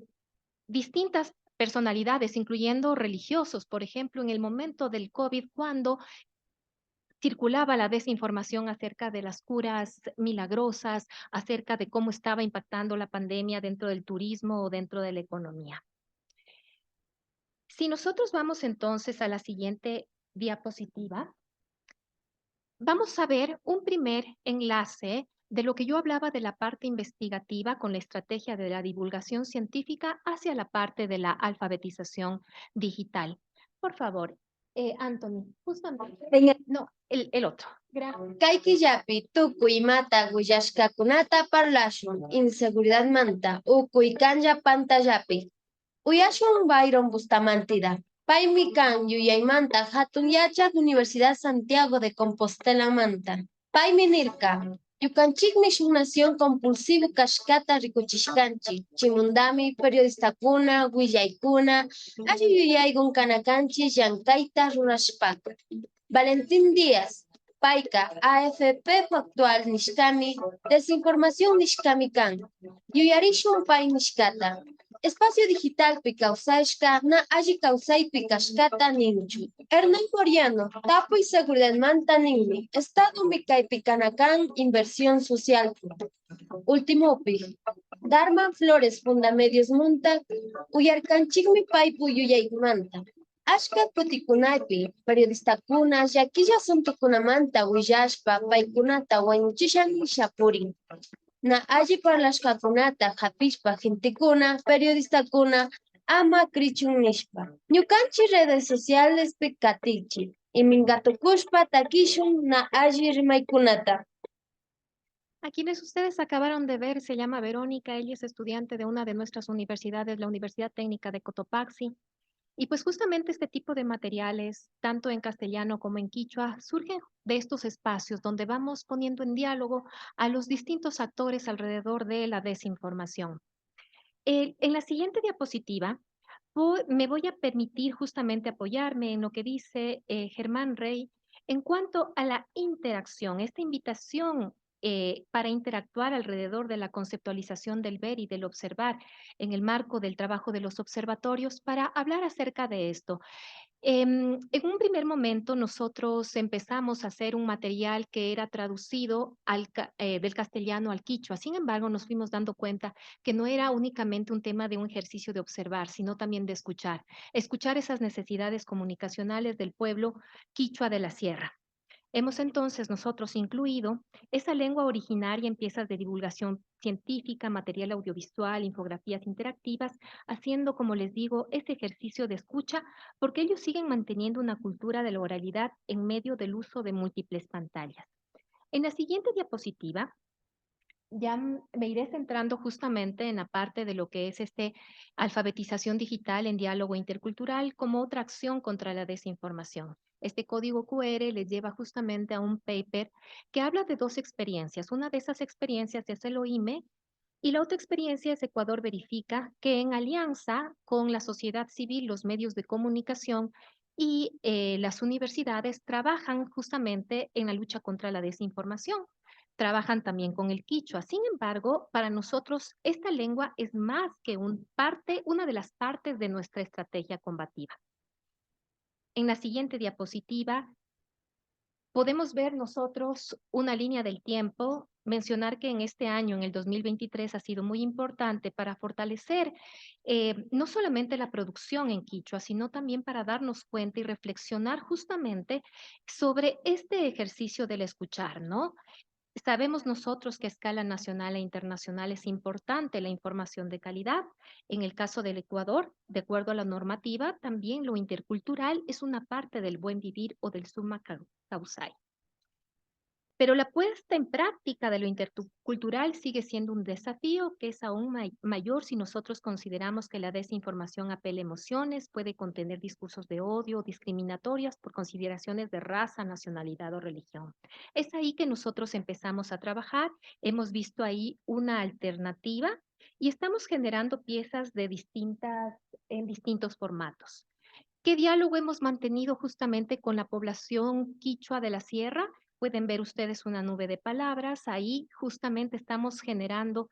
distintas personalidades, incluyendo religiosos, por ejemplo, en el momento del COVID, cuando circulaba la desinformación acerca de las curas milagrosas, acerca de cómo estaba impactando la pandemia dentro del turismo o dentro de la economía. Si nosotros vamos entonces a la siguiente diapositiva, vamos a ver un primer enlace de lo que yo hablaba de la parte investigativa con la estrategia de la divulgación científica hacia la parte de la alfabetización digital. Por favor, Anthony, justamente. No, el otro. Gracias. Kaykillapi tukuy mata willashkakunata parlashun inseguridad manta ukuy kanja pantallapi. Uyashun Byron Bustamantida. Paymi kan yuyaymanta hatun yachaq Universidad Santiago de Compostela manta. Paymi nirka. Yukanchikmi shuk nación compulsivo kashkata rikuchishkanchik. Chimundami periodistakuna, willaykuna, alli yuyaygun kanakanchik llankayta rurashpaka. Valentín Díaz. Payka, AFP factual nishkami, desinformación nishkami kan. Yuyarishun pay nishkata. Espacio digital pi kawsashka na alli kawsaypi kashkata ninchu. Hernán Moriano, tapo y seguridad manta ninmi. Estado mi kaypi kanakan inversión social. Ultimopi. Darman Flores Fundamedios Monta, uyarkanchikmi paypu yuyaymanta. Ashka kutikunaypi, periodistakuna, llakilla asuntokunamanta willashpa, paykunata wañuchishan shapurin. Na alli parlashkakunata hapishpa gentikuna, periodistakuna, ama krichun nishpa. Ñukanchi redes sociales pi katichi, imingatukushpa takishun na alli rimaykunata. A quienes ustedes acabaron de ver se llama Verónica, ella es estudiante de una de nuestras universidades, la Universidad Técnica de Cotopaxi. Y pues justamente este tipo de materiales, tanto en castellano como en quichua, surgen de estos espacios donde vamos poniendo en diálogo a los distintos actores alrededor de la desinformación. En la siguiente diapositiva, me voy a permitir justamente apoyarme en lo que dice Germán Rey en cuanto a la interacción, esta invitación para interactuar alrededor de la conceptualización del ver y del observar en el marco del trabajo de los observatorios para hablar acerca de esto. En un primer momento nosotros empezamos a hacer un material que era traducido del castellano al quichua. Sin embargo, nos fuimos dando cuenta que no era únicamente un tema de un ejercicio de observar, sino también de escuchar. Escuchar esas necesidades comunicacionales del pueblo quichua de la sierra. Hemos entonces nosotros incluido esa lengua originaria en piezas de divulgación científica, material audiovisual, infografías interactivas, haciendo, como les digo, ese ejercicio de escucha, porque ellos siguen manteniendo una cultura de la oralidad en medio del uso de múltiples pantallas. En la siguiente diapositiva, ya me iré centrando justamente en la parte de lo que es alfabetización digital en diálogo intercultural como otra acción contra la desinformación. Este código QR les lleva justamente a un paper que habla de 2 experiencias. Una de esas experiencias es el OIME y la otra experiencia es Ecuador Verifica, que en alianza con la sociedad civil, los medios de comunicación y las universidades trabajan justamente en la lucha contra la desinformación. Trabajan también con el quichua. Sin embargo, para nosotros esta lengua es más que una de las partes de nuestra estrategia combativa. En la siguiente diapositiva podemos ver nosotros una línea del tiempo, mencionar que en este año, en el 2023, ha sido muy importante para fortalecer no solamente la producción en quichua, sino también para darnos cuenta y reflexionar justamente sobre este ejercicio del escuchar, ¿no? Sabemos nosotros que a escala nacional e internacional es importante la información de calidad. En el caso del Ecuador, de acuerdo a la normativa, también lo intercultural es una parte del buen vivir o del summa causa. Pero la puesta en práctica de lo intercultural sigue siendo un desafío que es aún mayor si nosotros consideramos que la desinformación apela a emociones, puede contener discursos de odio, discriminatorias por consideraciones de raza, nacionalidad o religión. Es ahí que nosotros empezamos a trabajar, hemos visto ahí una alternativa y estamos generando piezas en distintos formatos. ¿Qué diálogo hemos mantenido justamente con la población quichua de la sierra? Pueden ver ustedes una nube de palabras. Ahí justamente estamos generando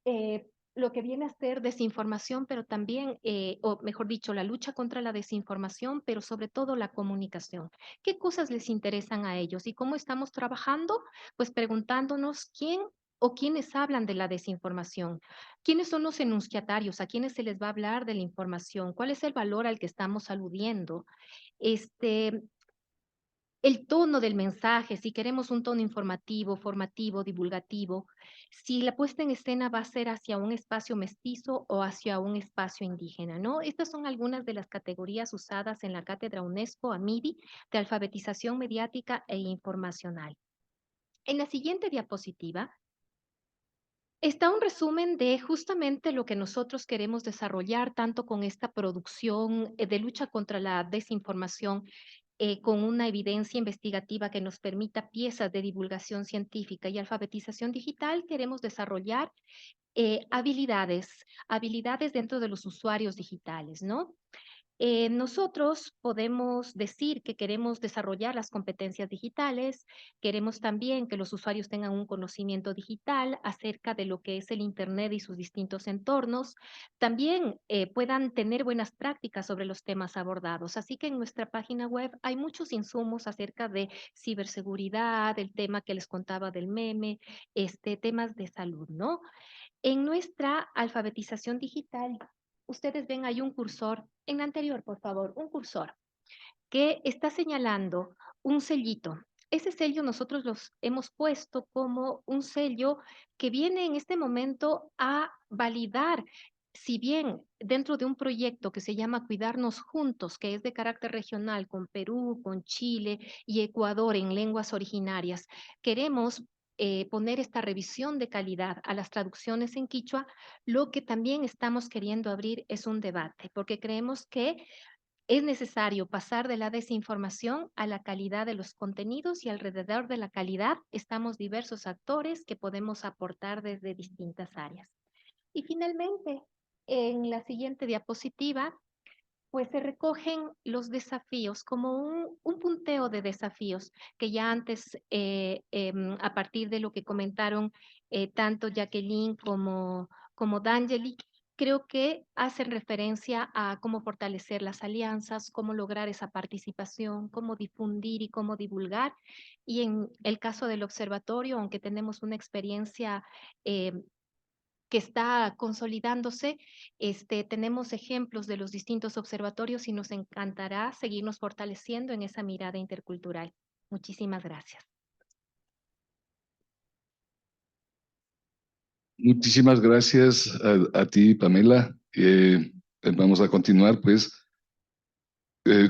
lo que viene a ser desinformación, pero también, o mejor dicho, la lucha contra la desinformación, pero sobre todo la comunicación. ¿Qué cosas les interesan a ellos? ¿Y cómo estamos trabajando? Pues preguntándonos quién o quiénes hablan de la desinformación. ¿Quiénes son los enunciatarios? ¿A quiénes se les va a hablar de la información? ¿Cuál es el valor al que estamos aludiendo? El tono del mensaje, si queremos un tono informativo, formativo, divulgativo, si la puesta en escena va a ser hacia un espacio mestizo o hacia un espacio indígena, ¿no? Estas son algunas de las categorías usadas en la Cátedra UNESCO AMIDI de alfabetización mediática e informacional. En la siguiente diapositiva está un resumen de justamente lo que nosotros queremos desarrollar tanto con esta producción de lucha contra la desinformación con una evidencia investigativa que nos permita piezas de divulgación científica y alfabetización digital. Queremos desarrollar habilidades dentro de los usuarios digitales, ¿no? Nosotros podemos decir que queremos desarrollar las competencias digitales, queremos también que los usuarios tengan un conocimiento digital acerca de lo que es el Internet y sus distintos entornos, también puedan tener buenas prácticas sobre los temas abordados. Así que en nuestra página web hay muchos insumos acerca de ciberseguridad, el tema que les contaba del meme, temas de salud, ¿no? En nuestra alfabetización digital, ustedes ven ahí un cursor, en la anterior, por favor, un cursor que está señalando un sellito. Ese sello nosotros los hemos puesto como un sello que viene en este momento a validar, si bien dentro de un proyecto que se llama Cuidarnos Juntos, que es de carácter regional con Perú, con Chile y Ecuador en lenguas originarias, queremos poner esta revisión de calidad a las traducciones en quichua, lo que también estamos queriendo abrir es un debate, porque creemos que es necesario pasar de la desinformación a la calidad de los contenidos y alrededor de la calidad estamos diversos actores que podemos aportar desde distintas áreas. Y finalmente, en la siguiente diapositiva, pues se recogen los desafíos como un punteo de desafíos que ya antes, a partir de lo que comentaron tanto Jacqueline como D'Angeli, creo que hacen referencia a cómo fortalecer las alianzas, cómo lograr esa participación, cómo difundir y cómo divulgar. Y en el caso del observatorio, aunque tenemos una experiencia que está consolidándose, tenemos ejemplos de los distintos observatorios y nos encantará seguirnos fortaleciendo en esa mirada intercultural. Muchísimas gracias. Muchísimas gracias a ti, Pamela. Vamos a continuar, pues,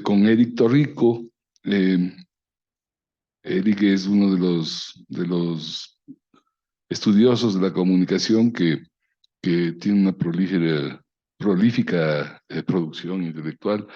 con Eric Torrico. Eric es uno de los estudiosos de la comunicación que tiene una prolífica producción intelectual,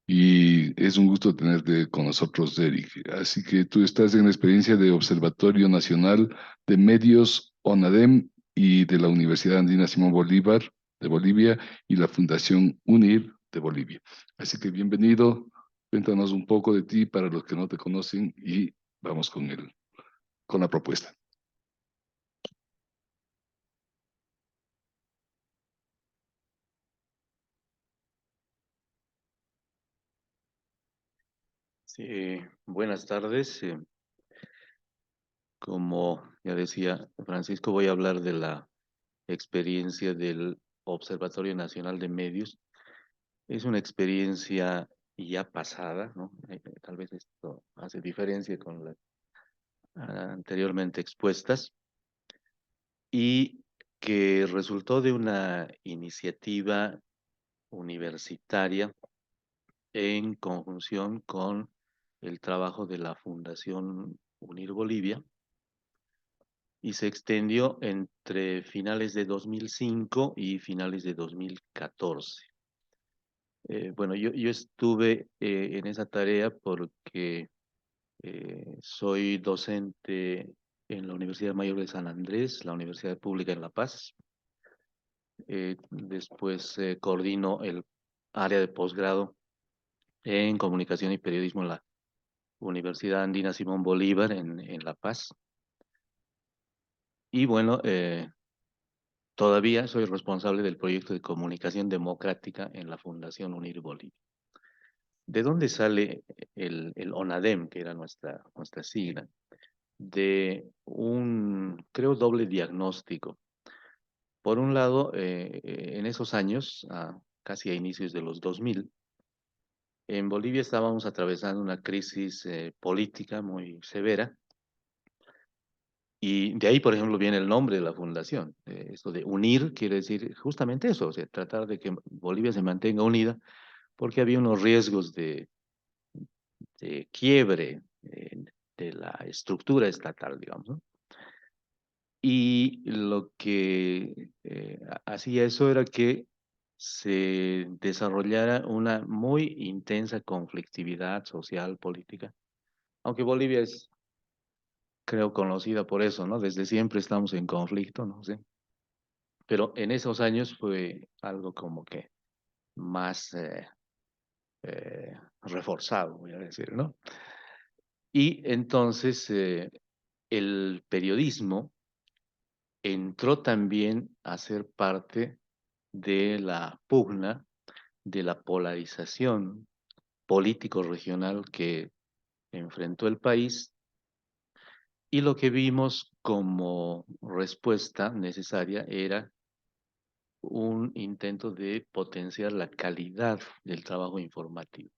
y es un gusto tenerte con nosotros, Eric. Así que tú estás en la experiencia de Observatorio Nacional de Medios, ONADEM, y de la Universidad Andina Simón Bolívar de Bolivia y la Fundación UNIR de Bolivia. Así que bienvenido, Cuéntanos un poco de ti para los que no te conocen y vamos con la propuesta. Sí, buenas tardes. Como ya decía Francisco, voy a hablar de la experiencia del Observatorio Nacional de Medios. Es una experiencia ya pasada, ¿no? Tal vez esto hace diferencia con las anteriormente expuestas, y que resultó de una iniciativa universitaria en conjunción con el trabajo de la Fundación Unir Bolivia, y se extendió entre finales de 2005 y finales de 2014. Bueno, yo estuve en esa tarea porque soy docente en la Universidad Mayor de San Andrés, la Universidad Pública en La Paz. Después coordino el área de posgrado en Comunicación y Periodismo en la Universidad Andina Simón Bolívar en La Paz. Y bueno, todavía soy responsable del proyecto de comunicación democrática en la Fundación Unir Bolivia. ¿De dónde sale el ONADEM, que era nuestra sigla? De un, creo, doble diagnóstico. Por un lado, en esos años, casi a inicios de los 2000, en Bolivia estábamos atravesando una crisis política muy severa, y de ahí, por ejemplo, viene el nombre de la fundación. Esto de unir quiere decir justamente eso, o sea, tratar de que Bolivia se mantenga unida, porque había unos riesgos de quiebre de la estructura estatal, digamos, ¿no? Y lo que hacía eso era que se desarrollara una muy intensa conflictividad social, política, aunque Bolivia es, creo, conocida por eso, ¿no? Desde siempre estamos en conflicto, no sé. Pero en esos años fue algo como que más reforzado, voy a decir, ¿no? Y entonces el periodismo entró también a ser parte de la pugna, de la polarización político-regional que enfrentó el país, y lo que vimos como respuesta necesaria era un intento de potenciar la calidad del trabajo informativo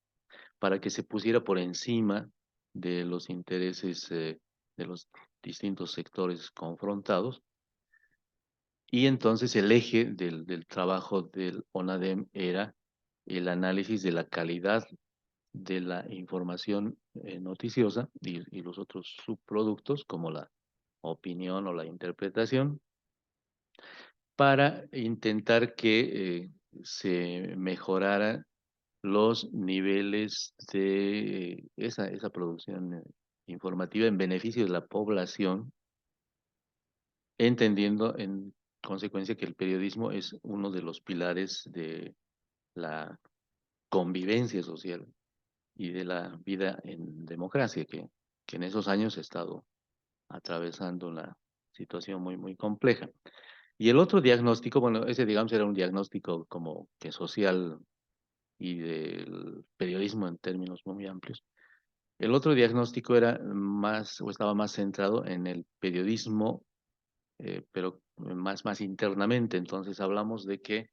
para que se pusiera por encima de los intereses de los distintos sectores confrontados. Y entonces el eje del trabajo del ONADEM era el análisis de la calidad de la información noticiosa y los otros subproductos como la opinión o la interpretación, para intentar que se mejoraran los niveles de esa producción informativa en beneficio de la población, entendiendo en consecuencia que el periodismo es uno de los pilares de la convivencia social y de la vida en democracia, que en esos años ha estado atravesando una situación muy, muy compleja. Y el otro diagnóstico, bueno, ese digamos era un diagnóstico como que social y del periodismo en términos muy amplios. El otro diagnóstico era más, o estaba más centrado en el periodismo, pero más internamente. Entonces hablamos de que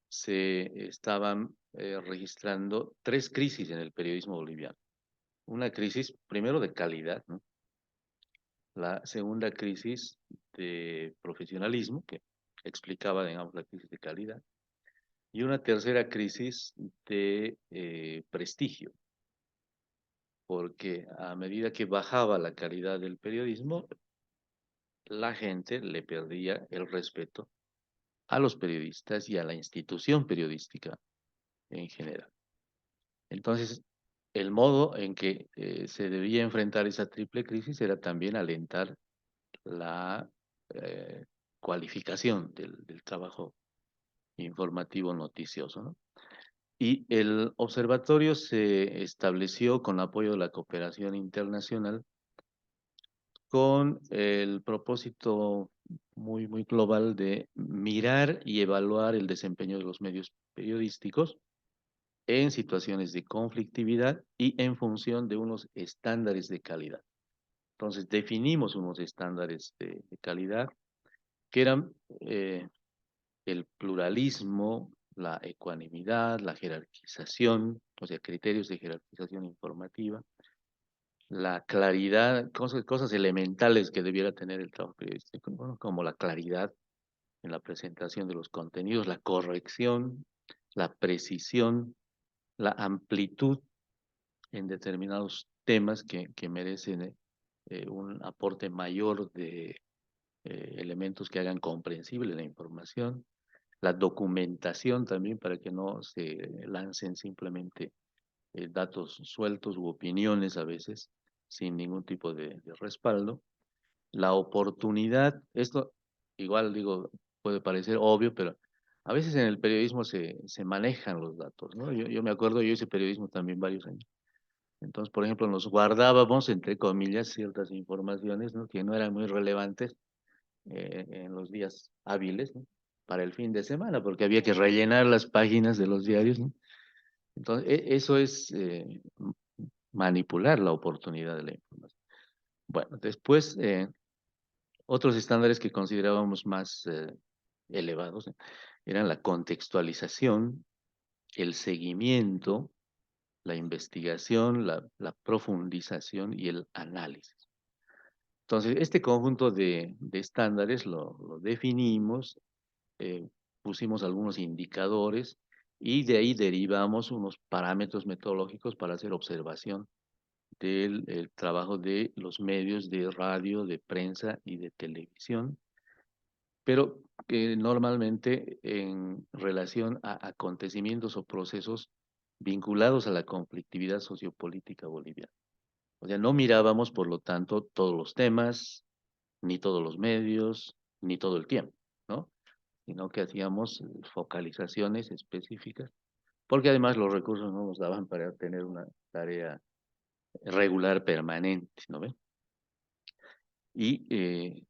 se estaban registrando tres crisis en el periodismo boliviano. Una crisis, primero, de calidad, ¿no? La segunda crisis de profesionalismo, que explicaba, digamos, la crisis de calidad. Y una tercera crisis de prestigio, porque a medida que bajaba la calidad del periodismo, la gente le perdía el respeto a los periodistas y a la institución periodística en general. Entonces, el modo en que se debía enfrentar esa triple crisis era también alentar la cualificación del trabajo informativo noticioso, ¿no? Y el observatorio se estableció con apoyo de la cooperación internacional con el propósito muy global de mirar y evaluar el desempeño de los medios periodísticos en situaciones de conflictividad y en función de unos estándares de calidad. Entonces definimos unos estándares de calidad que eran el pluralismo, la ecuanimidad, la jerarquización, o sea, criterios de jerarquización informativa, la claridad, cosas elementales que debiera tener el trabajo periodístico, ¿no? Como la claridad en la presentación de los contenidos, la corrección, la precisión, la amplitud en determinados temas que merecen un aporte mayor de elementos que hagan comprensible la información, la documentación también para que no se lancen simplemente datos sueltos u opiniones a veces sin ningún tipo de respaldo. La oportunidad, esto igual digo, puede parecer obvio, pero a veces en el periodismo se manejan los datos, ¿no? Yo me acuerdo, yo hice periodismo también varios años. Entonces, por ejemplo, nos guardábamos, entre comillas, ciertas informaciones, ¿no? Que no eran muy relevantes en los días hábiles, ¿no? Para el fin de semana, porque había que rellenar las páginas de los diarios, ¿no? Entonces, eso es manipular la oportunidad de la información. Bueno, después, otros estándares que considerábamos más elevados eran la contextualización, el seguimiento, la investigación, la profundización y el análisis. Entonces, este conjunto de estándares lo definimos, pusimos algunos indicadores y de ahí derivamos unos parámetros metodológicos para hacer observación del el trabajo de los medios de radio, de prensa y de televisión, pero normalmente en relación a acontecimientos o procesos vinculados a la conflictividad sociopolítica boliviana. O sea, no mirábamos, por lo tanto, todos los temas, ni todos los medios, ni todo el tiempo, ¿no? Sino que hacíamos focalizaciones específicas, porque además los recursos no nos daban para tener una tarea regular permanente, ¿no ven? Y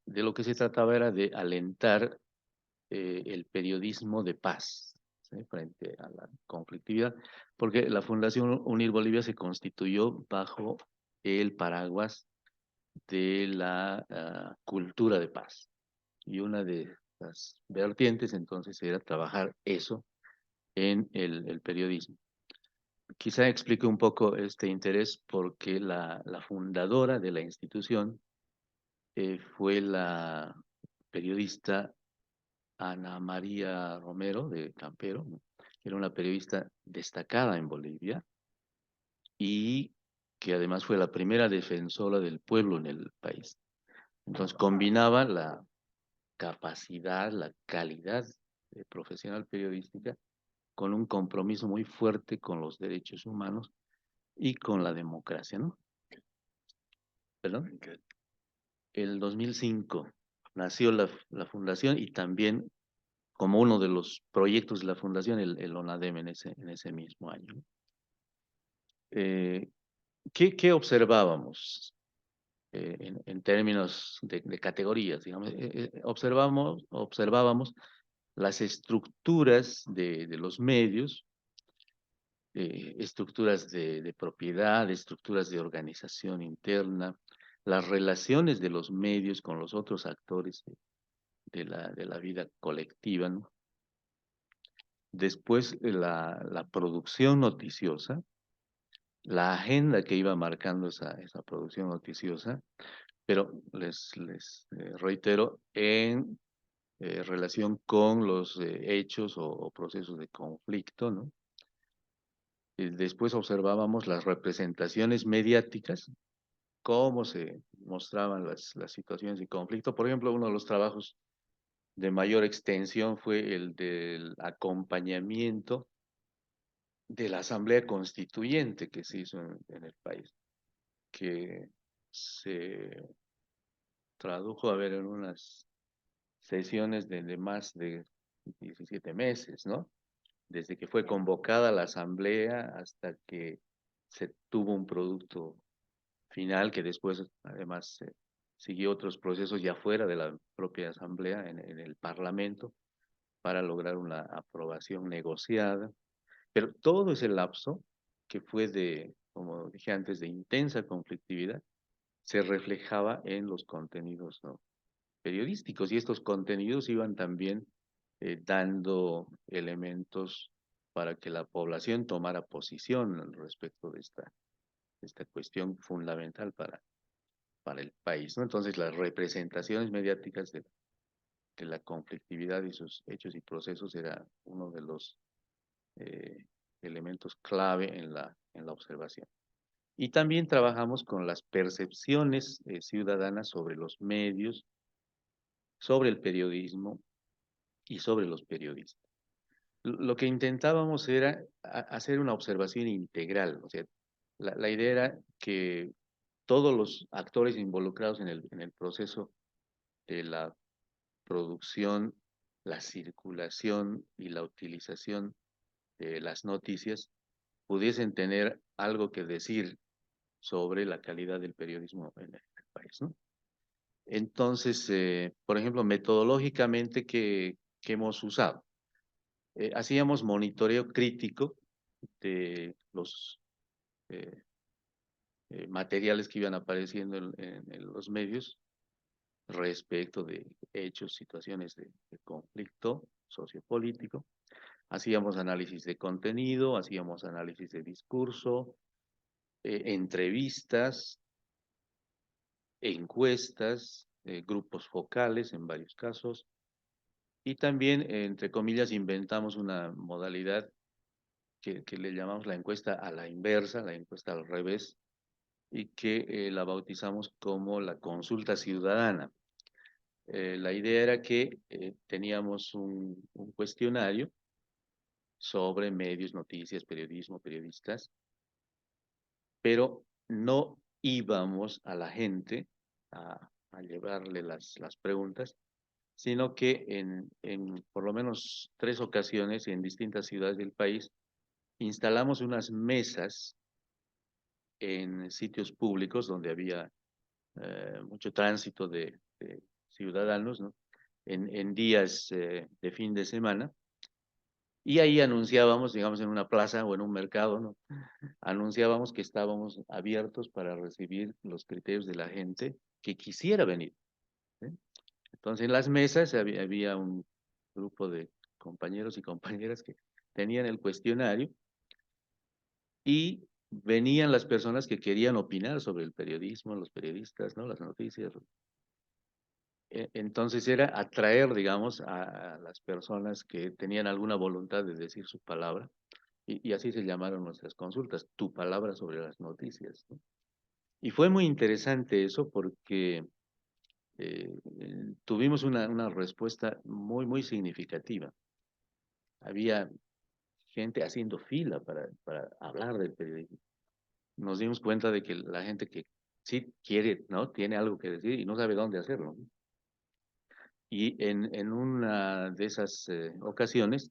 de lo que se trataba era de alentar el periodismo de paz, ¿sí? Frente a la conflictividad, porque la Fundación Unir Bolivia se constituyó bajo el paraguas de la cultura de paz. Y una de las vertientes entonces era trabajar eso en el periodismo. Quizá explique un poco este interés porque la fundadora de la institución fue la periodista Ana María Romero de Campero, ¿no? Era una periodista destacada en Bolivia y que además fue la primera defensora del pueblo en el país. Entonces combinaba la capacidad, la calidad profesional periodística con un compromiso muy fuerte con los derechos humanos y con la democracia, ¿no? ¿Perdón? El 2005 nació la fundación y también como uno de los proyectos de la fundación el ONADEM en ese mismo año, ¿no? ¿Qué observábamos en términos de categorías? Digamos, observábamos las estructuras de los medios, estructuras de propiedad, estructuras de organización interna, las relaciones de los medios con los otros actores de la vida colectiva, ¿no? Después la producción noticiosa, la agenda que iba marcando esa producción noticiosa, pero les reitero, en relación con los hechos o procesos de conflicto, ¿no? Después observábamos las representaciones mediáticas, cómo se mostraban las situaciones de conflicto. Por ejemplo, uno de los trabajos de mayor extensión fue el del acompañamiento de la Asamblea Constituyente que se hizo en el país, que se tradujo, a ver, en unas sesiones de más de 17 meses, ¿no? desde que fue convocada la asamblea hasta que se tuvo un producto final que después además siguió otros procesos ya fuera de la propia asamblea en el parlamento para lograr una aprobación negociada. Pero todo ese lapso que fue de, como dije antes, de intensa conflictividad, se reflejaba en los contenidos, ¿no?, periodísticos, y estos contenidos iban también dando elementos para que la población tomara posición respecto de esta cuestión fundamental para el país, ¿no? Entonces, las representaciones mediáticas de la conflictividad y sus hechos y procesos era uno de los elementos clave en la observación. Y también trabajamos con las percepciones ciudadanas sobre los medios, sobre el periodismo y sobre los periodistas. Lo que intentábamos era hacer una observación integral, o sea, la idea era que todos los actores involucrados en el proceso de la producción, la circulación y la utilización de las noticias pudiesen tener algo que decir sobre la calidad del periodismo en el país, ¿no? Entonces, por ejemplo, metodológicamente, ¿qué hemos usado? Hacíamos monitoreo crítico de los materiales que iban apareciendo en los medios respecto de hechos, situaciones de conflicto sociopolítico. Hacíamos análisis de contenido, hacíamos análisis de discurso, entrevistas, encuestas, grupos focales en varios casos, y también, entre comillas, inventamos una modalidad que le llamamos la encuesta a la inversa, la encuesta al revés, y que la bautizamos como la consulta ciudadana. La idea era que teníamos un cuestionario sobre medios, noticias, periodismo, periodistas, pero no íbamos a la gente a llevarle las preguntas, sino que en por lo menos 3 ocasiones en distintas ciudades del país instalamos unas mesas en sitios públicos donde había mucho tránsito de ciudadanos, ¿no?, en días de fin de semana, y ahí anunciábamos, digamos, en una plaza o en un mercado, ¿no?, anunciábamos que estábamos abiertos para recibir los criterios de la gente que quisiera venir, ¿sí? Entonces, en las mesas había un grupo de compañeros y compañeras que tenían el cuestionario y venían las personas que querían opinar sobre el periodismo, los periodistas, ¿no?, las noticias. Entonces era atraer, digamos, a las personas que tenían alguna voluntad de decir su palabra, y así se llamaron nuestras consultas, tu palabra sobre las noticias, ¿no? Y fue muy interesante eso porque tuvimos una respuesta muy, muy significativa. Había gente haciendo fila para hablar del periodismo. Nos dimos cuenta de que la gente que sí quiere, ¿no?, tiene algo que decir y no sabe dónde hacerlo, ¿no? Y en una de esas ocasiones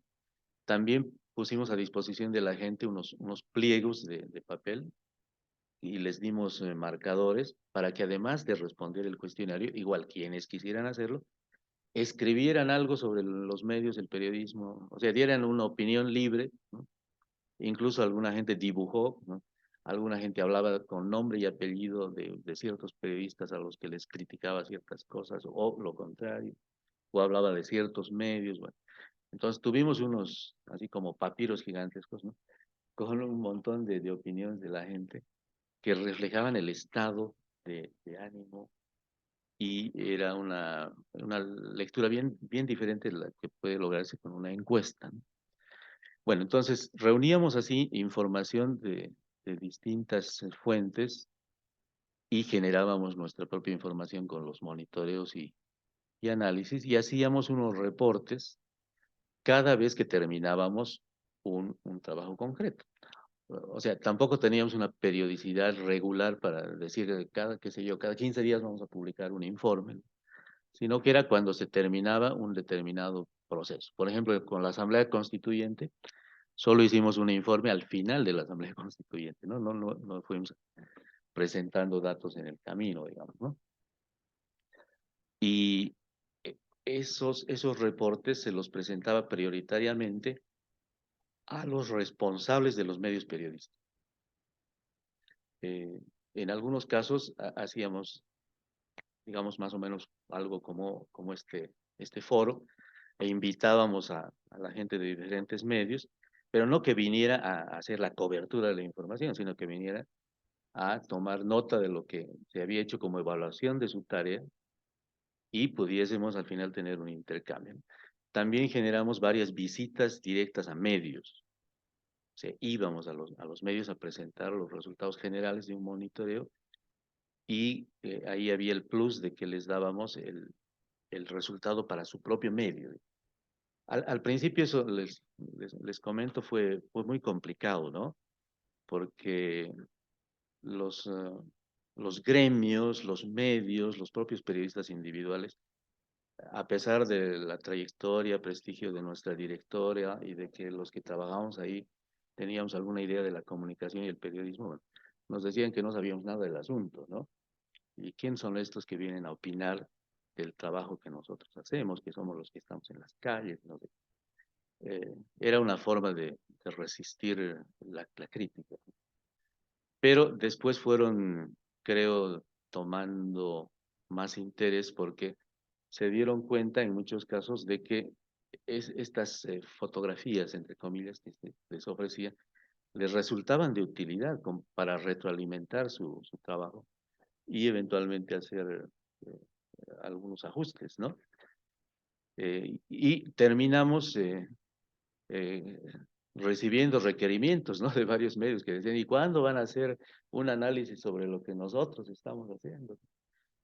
también pusimos a disposición de la gente unos pliegos de papel y les dimos marcadores para que, además de responder el cuestionario, igual quienes quisieran hacerlo, escribieran algo sobre los medios, el periodismo, o sea, dieran una opinión libre, ¿no? Incluso alguna gente dibujó, ¿no? Alguna gente hablaba con nombre y apellido de ciertos periodistas a los que les criticaba ciertas cosas, o lo contrario, o hablaba de ciertos medios. Bueno, entonces tuvimos unos, así como papiros gigantescos, ¿no?, con un montón de opiniones de la gente que reflejaban el estado de ánimo, y era una lectura bien, bien diferente de la que puede lograrse con una encuesta, ¿no? Bueno, entonces reuníamos así información de distintas fuentes y generábamos nuestra propia información con los monitoreos y análisis, y hacíamos unos reportes cada vez que terminábamos un trabajo concreto. O sea, tampoco teníamos una periodicidad regular para decir cada, qué sé yo, cada 15 días vamos a publicar un informe, ¿no?, sino que era cuando se terminaba un determinado proceso. Por ejemplo, con la Asamblea Constituyente Solo hicimos un informe al final de la Asamblea Constituyente, ¿no? No fuimos presentando datos en el camino, digamos, ¿no? Y esos reportes se los presentaba prioritariamente a los responsables de los medios periodísticos. En algunos casos hacíamos, digamos, más o menos algo como este foro, e invitábamos a la gente de diferentes medios, pero no que viniera a hacer la cobertura de la información, sino que viniera a tomar nota de lo que se había hecho como evaluación de su tarea y pudiésemos al final tener un intercambio. También generamos varias visitas directas a medios. O sea, íbamos a los medios a presentar los resultados generales de un monitoreo y ahí había el plus de que les dábamos el resultado para su propio medio. Al principio, eso les comento, fue muy complicado, ¿no? Porque los gremios, los medios, los propios periodistas individuales, a pesar de la trayectoria, prestigio de nuestra directora y de que los que trabajamos ahí teníamos alguna idea de la comunicación y el periodismo, bueno, nos decían que no sabíamos nada del asunto, ¿no? ¿Y quién son estos que vienen a opinar del trabajo que nosotros hacemos, que somos los que estamos en las calles? ¿No? Era una forma de resistir la crítica. Pero después fueron, creo, tomando más interés porque se dieron cuenta en muchos casos de que estas fotografías, entre comillas, que les ofrecía, les resultaban de utilidad para retroalimentar su trabajo y eventualmente hacer algunos ajustes, ¿no? Y terminamos eh, recibiendo requerimientos, ¿no? De varios medios que decían, ¿y cuándo van a hacer un análisis sobre lo que nosotros estamos haciendo?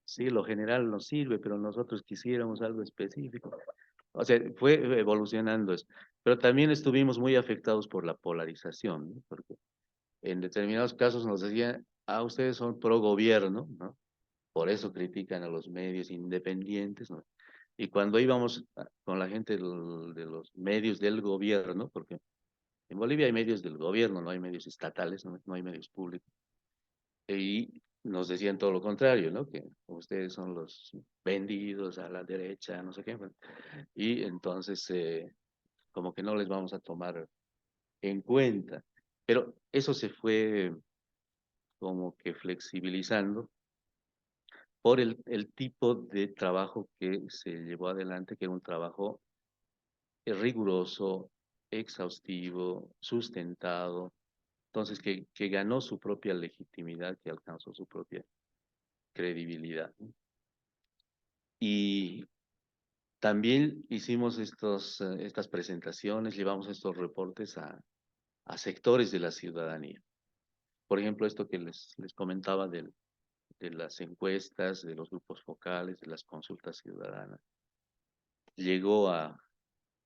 Sí, lo general nos sirve, pero nosotros quisiéramos algo específico. O sea, fue evolucionando eso. Pero también estuvimos muy afectados por la polarización, ¿no? Porque en determinados casos nos decían, ustedes son pro gobierno, ¿no? Por eso critican a los medios independientes, ¿no? Y cuando íbamos con la gente de los medios del gobierno, porque en Bolivia hay medios del gobierno, no hay medios estatales, no hay medios públicos, y nos decían todo lo contrario, ¿no? Que ustedes son los vendidos a la derecha, no sé qué. Y entonces, como que no les vamos a tomar en cuenta. Pero eso se fue como que flexibilizando por el tipo de trabajo que se llevó adelante, que era un trabajo riguroso, exhaustivo, sustentado, entonces que ganó su propia legitimidad, que alcanzó su propia credibilidad, ¿no? Y también hicimos estas presentaciones, llevamos estos reportes a sectores de la ciudadanía. Por ejemplo, esto que les comentaba de las encuestas, de los grupos focales, de las consultas ciudadanas. Llegó a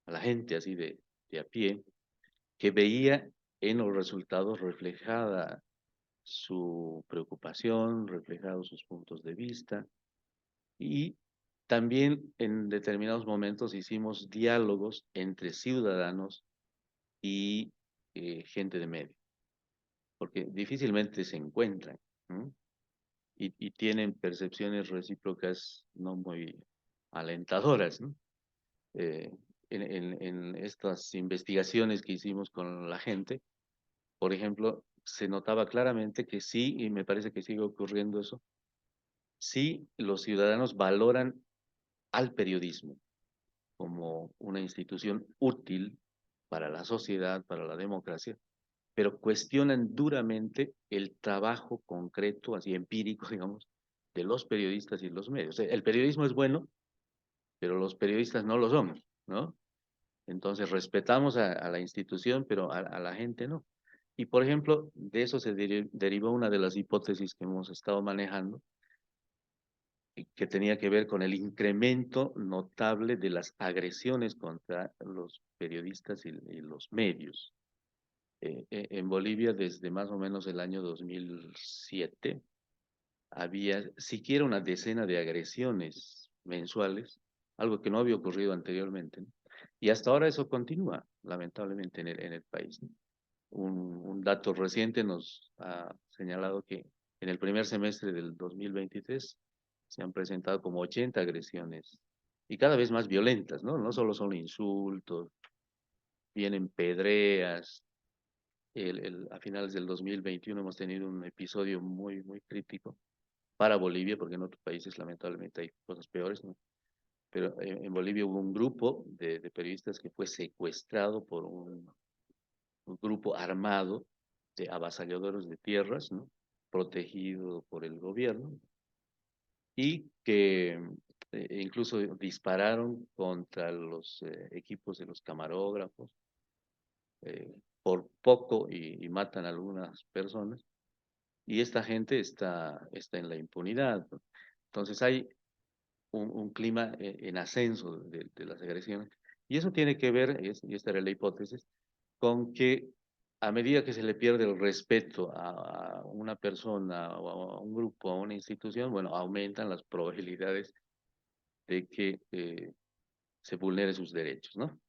la gente así de a pie, que veía en los resultados reflejada su preocupación, reflejados sus puntos de vista, y también en determinados momentos hicimos diálogos entre ciudadanos y gente de medio, porque difícilmente se encuentran, ¿no? Y tienen percepciones recíprocas no muy alentadoras, ¿no? Eh, en estas investigaciones que hicimos con la gente, por ejemplo, se notaba claramente que sí, y me parece que sigue ocurriendo eso, sí los ciudadanos valoran al periodismo como una institución útil para la sociedad, para la democracia, pero cuestionan duramente el trabajo concreto, así empírico, digamos, de los periodistas y los medios. O sea, el periodismo es bueno, pero los periodistas no lo son, ¿no? Entonces respetamos a la institución, pero a la gente no. Y por ejemplo, de eso se derivó una de las hipótesis que hemos estado manejando, que tenía que ver con el incremento notable de las agresiones contra los periodistas y los medios. En Bolivia, desde más o menos el año 2007, había siquiera una decena de agresiones mensuales, algo que no había ocurrido anteriormente, ¿no? Y hasta ahora eso continúa, lamentablemente, en el país, ¿no? Un dato reciente nos ha señalado que en el primer semestre del 2023 se han presentado como 80 agresiones y cada vez más violentas, ¿no? No solo son insultos, vienen pedreas. A finales del 2021 hemos tenido un episodio muy, muy crítico para Bolivia, porque en otros países lamentablemente hay cosas peores, ¿no? Pero en Bolivia hubo un grupo de periodistas que fue secuestrado por un grupo armado de avasalladores de tierras, ¿no? Protegido por el gobierno, y que incluso dispararon contra los equipos de los camarógrafos por poco y matan a algunas personas. Y esta gente está en la impunidad, ¿no? Entonces hay un clima en ascenso de las agresiones. Y eso tiene que ver, y esta era la hipótesis, con que a medida que se le pierde el respeto a una persona o a un grupo, a una institución, bueno, aumentan las probabilidades de que se vulnere sus derechos, ¿no?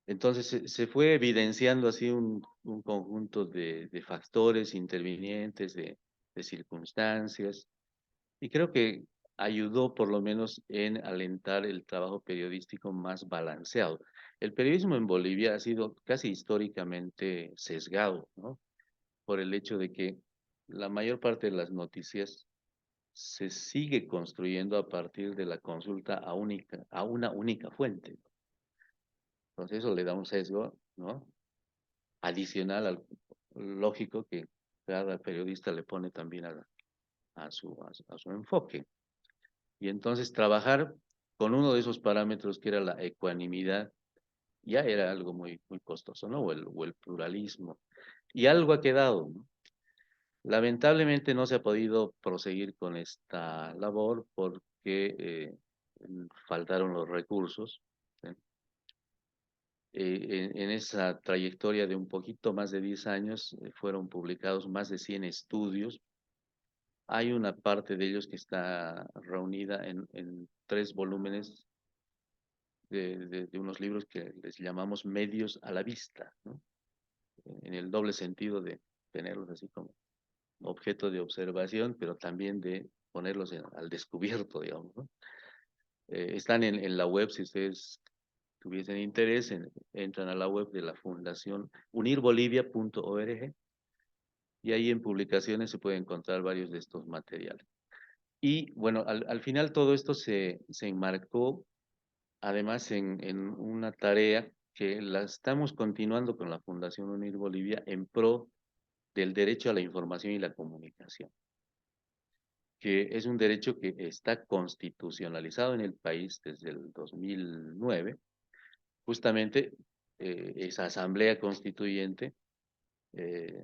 Entonces se fue evidenciando así un conjunto de factores intervinientes, de circunstancias, y creo que ayudó por lo menos en alentar el trabajo periodístico más balanceado. El periodismo en Bolivia ha sido casi históricamente sesgado, ¿no? Por el hecho de que la mayor parte de las noticias se sigue construyendo a partir de la consulta a una única fuente. Entonces eso le da un sesgo, ¿no? Adicional al lógico que cada periodista le pone también a su enfoque. Y entonces trabajar con uno de esos parámetros que era la ecuanimidad ya era algo muy, muy costoso, ¿no? O el pluralismo. Y algo ha quedado, ¿no? Lamentablemente no se ha podido proseguir con esta labor porque faltaron los recursos, ¿sí? En esa trayectoria de un poquito más de 10 años fueron publicados más de 100 estudios. Hay una parte de ellos que está reunida en 3 volúmenes de unos libros que les llamamos medios a la vista, ¿no? En el doble sentido de tenerlos así como objeto de observación, pero también de ponerlos al descubierto, digamos, ¿no? Están en la web, si ustedes tuviesen interés, entran a la web de la Fundación unirbolivia.org y ahí en publicaciones se pueden encontrar varios de estos materiales. Y bueno, al final todo esto se enmarcó además en una tarea que la estamos continuando con la Fundación Unir Bolivia en pro del derecho a la información y la comunicación, que es un derecho que está constitucionalizado en el país desde el 2009. Justamente esa asamblea constituyente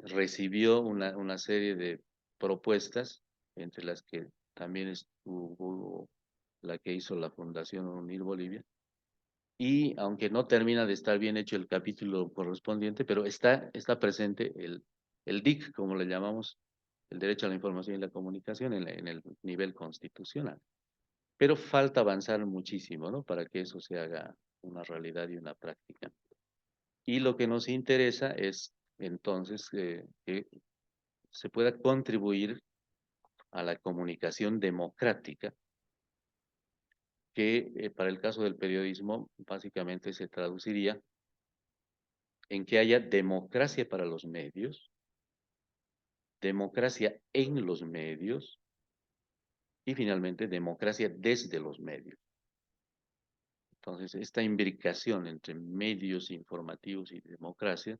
recibió una serie de propuestas, entre las que también estuvo la que hizo la Fundación Unir Bolivia, y aunque no termina de estar bien hecho el capítulo correspondiente, pero está presente el DIC, como le llamamos, el derecho a la información y la comunicación en el nivel constitucional. Pero falta avanzar muchísimo, ¿no? Para que eso se haga una realidad y una práctica. Y lo que nos interesa es entonces que se pueda contribuir a la comunicación democrática, que para el caso del periodismo básicamente se traduciría en que haya democracia para los medios, democracia en los medios y finalmente democracia desde los medios. Entonces, esta imbricación entre medios informativos y democracia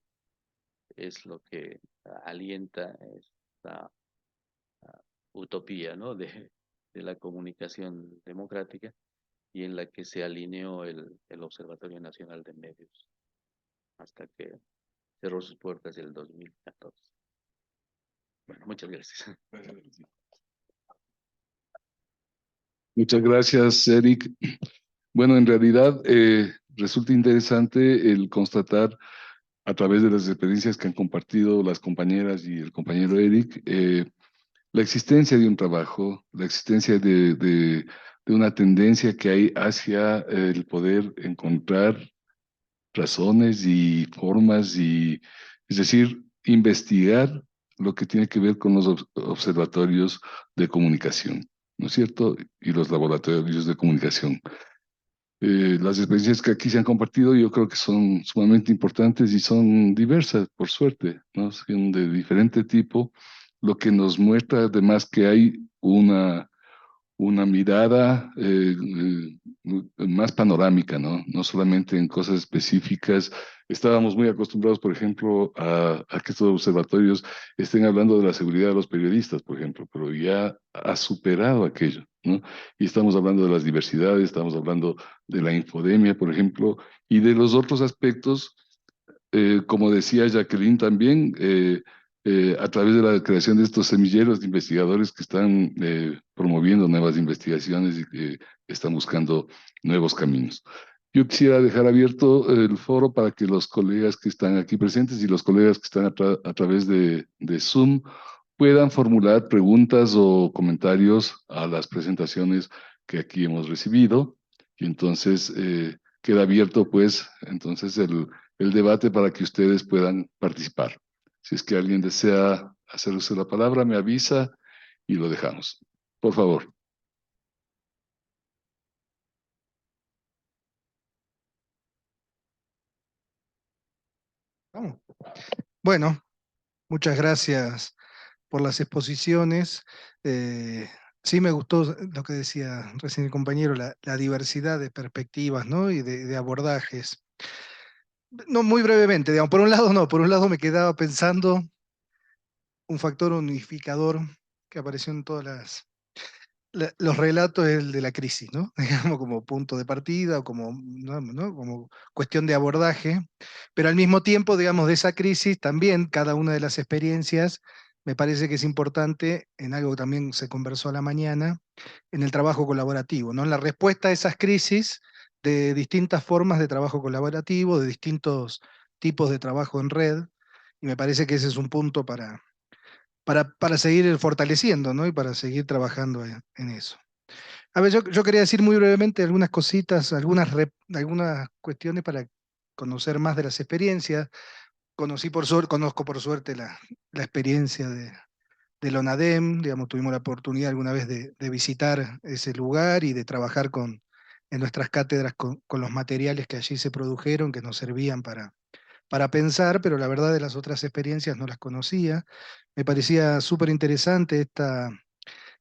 es lo que alienta esta utopía, ¿no? de la comunicación democrática, y en la que se alineó el Observatorio Nacional de Medios hasta que cerró sus puertas en el 2014. Bueno, muchas gracias. Muchas gracias, Eric. Bueno, en realidad resulta interesante el constatar a través de las experiencias que han compartido las compañeras y el compañero Eric, la existencia de un trabajo, la existencia de de una tendencia que hay hacia el poder encontrar razones y formas es decir, investigar lo que tiene que ver con los observatorios de comunicación, ¿no es cierto? Y los laboratorios de comunicación. Las experiencias que aquí se han compartido yo creo que son sumamente importantes y son diversas, por suerte, ¿no? Son de diferente tipo, lo que nos muestra además que hay una mirada más panorámica, ¿no? No solamente en cosas específicas. Estábamos muy acostumbrados, por ejemplo, a que estos observatorios estén hablando de la seguridad de los periodistas, por ejemplo, pero ya ha superado aquello, ¿no? Y estamos hablando de las diversidades, estamos hablando de la infodemia, por ejemplo, y de los otros aspectos como decía Jacqueline también, a través de la creación de estos semilleros de investigadores que están promoviendo nuevas investigaciones y que están buscando nuevos caminos. Yo quisiera dejar abierto el foro para que los colegas que están aquí presentes y los colegas que están a través de Zoom puedan formular preguntas o comentarios a las presentaciones que aquí hemos recibido. Y entonces queda abierto, pues, entonces el debate para que ustedes puedan participar. Si es que alguien desea hacer uso de la palabra, me avisa y lo dejamos. Por favor. Vamos. Bueno, muchas gracias por las exposiciones. Sí me gustó lo que decía recién el compañero, la diversidad de perspectivas, ¿no? Y de abordajes. No, muy brevemente, digamos, por un lado no, por un lado me quedaba pensando un factor unificador que apareció en todas los relatos, es el de la crisis, ¿no? Digamos, como punto de partida o como, ¿no? Como cuestión de abordaje, pero al mismo tiempo, digamos, de esa crisis también cada una de las experiencias me parece que es importante en algo que también se conversó a la mañana, en el trabajo colaborativo, ¿no? En la respuesta a esas crisis de distintas formas de trabajo colaborativo, de distintos tipos de trabajo en red, y me parece que ese es un punto para seguir fortaleciendo, ¿no? Y para seguir trabajando en eso. A ver, yo quería decir muy brevemente algunas cositas, algunas cuestiones para conocer más de las experiencias. Conozco por suerte la experiencia del ONADEM, digamos, tuvimos la oportunidad alguna vez de visitar ese lugar y de trabajar en nuestras cátedras con los materiales que allí se produjeron, que nos servían para pensar, pero la verdad de las otras experiencias no las conocía. Me parecía súper interesante esta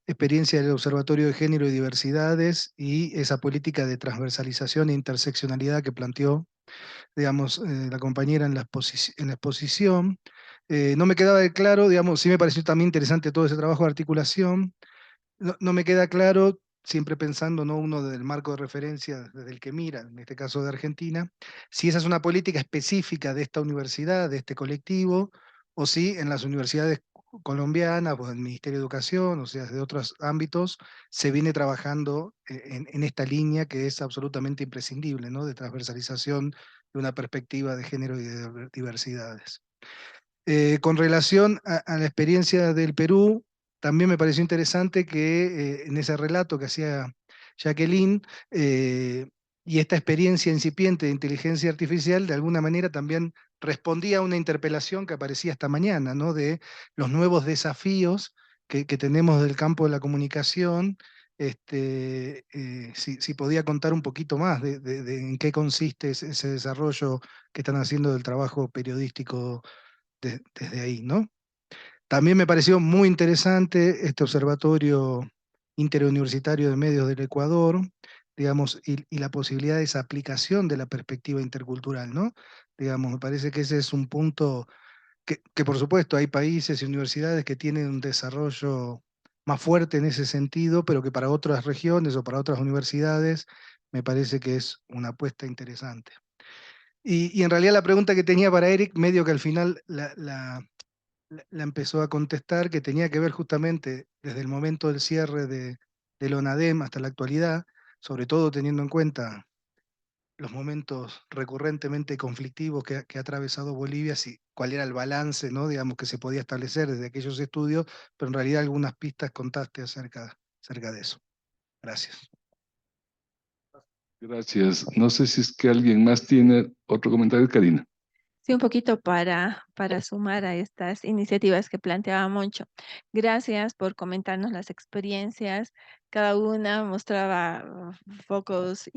experiencia del Observatorio de Género y Diversidades y esa política de transversalización e interseccionalidad que planteó, digamos, la compañera en en la exposición. No me quedaba de claro, digamos, sí me pareció también interesante todo ese trabajo de articulación. No me queda claro, siempre pensando, ¿no? Uno del marco de referencia desde el que mira, en este caso de Argentina, si esa es una política específica de esta universidad, de este colectivo, o si en las universidades colombianas, o en el Ministerio de Educación, o sea, de otros ámbitos, se viene trabajando en esta línea que es absolutamente imprescindible, ¿no? De transversalización de una perspectiva de género y de diversidades. Con relación a la experiencia del Perú, también me pareció interesante que en ese relato que hacía Jacqueline, y esta experiencia incipiente de inteligencia artificial, de alguna manera también respondía a una interpelación que aparecía esta mañana, ¿no? De los nuevos desafíos que tenemos del campo de la comunicación. Si podía contar un poquito más de en qué consiste ese desarrollo que están haciendo del trabajo periodístico desde ahí, ¿no? También me pareció muy interesante este observatorio interuniversitario de medios del Ecuador, digamos, y la posibilidad de esa aplicación de la perspectiva intercultural, ¿no? Digamos, me parece que ese es un punto que por supuesto hay países y universidades que tienen un desarrollo más fuerte en ese sentido, pero que para otras regiones o para otras universidades me parece que es una apuesta interesante. Y en realidad la pregunta que tenía para Eric, medio que al final la empezó a contestar, que tenía que ver justamente desde el momento del cierre del ONADEM hasta la actualidad, sobre todo teniendo en cuenta los momentos recurrentemente conflictivos que ha atravesado Bolivia, cuál era el balance, ¿no? Digamos, que se podía establecer desde aquellos estudios, pero en realidad algunas pistas contaste acerca de eso. Gracias. Gracias. No sé si es que alguien más tiene otro comentario, Karina. Sí, un poquito para sumar a estas iniciativas que planteaba Moncho. Gracias por comentarnos las experiencias. Cada una mostraba focos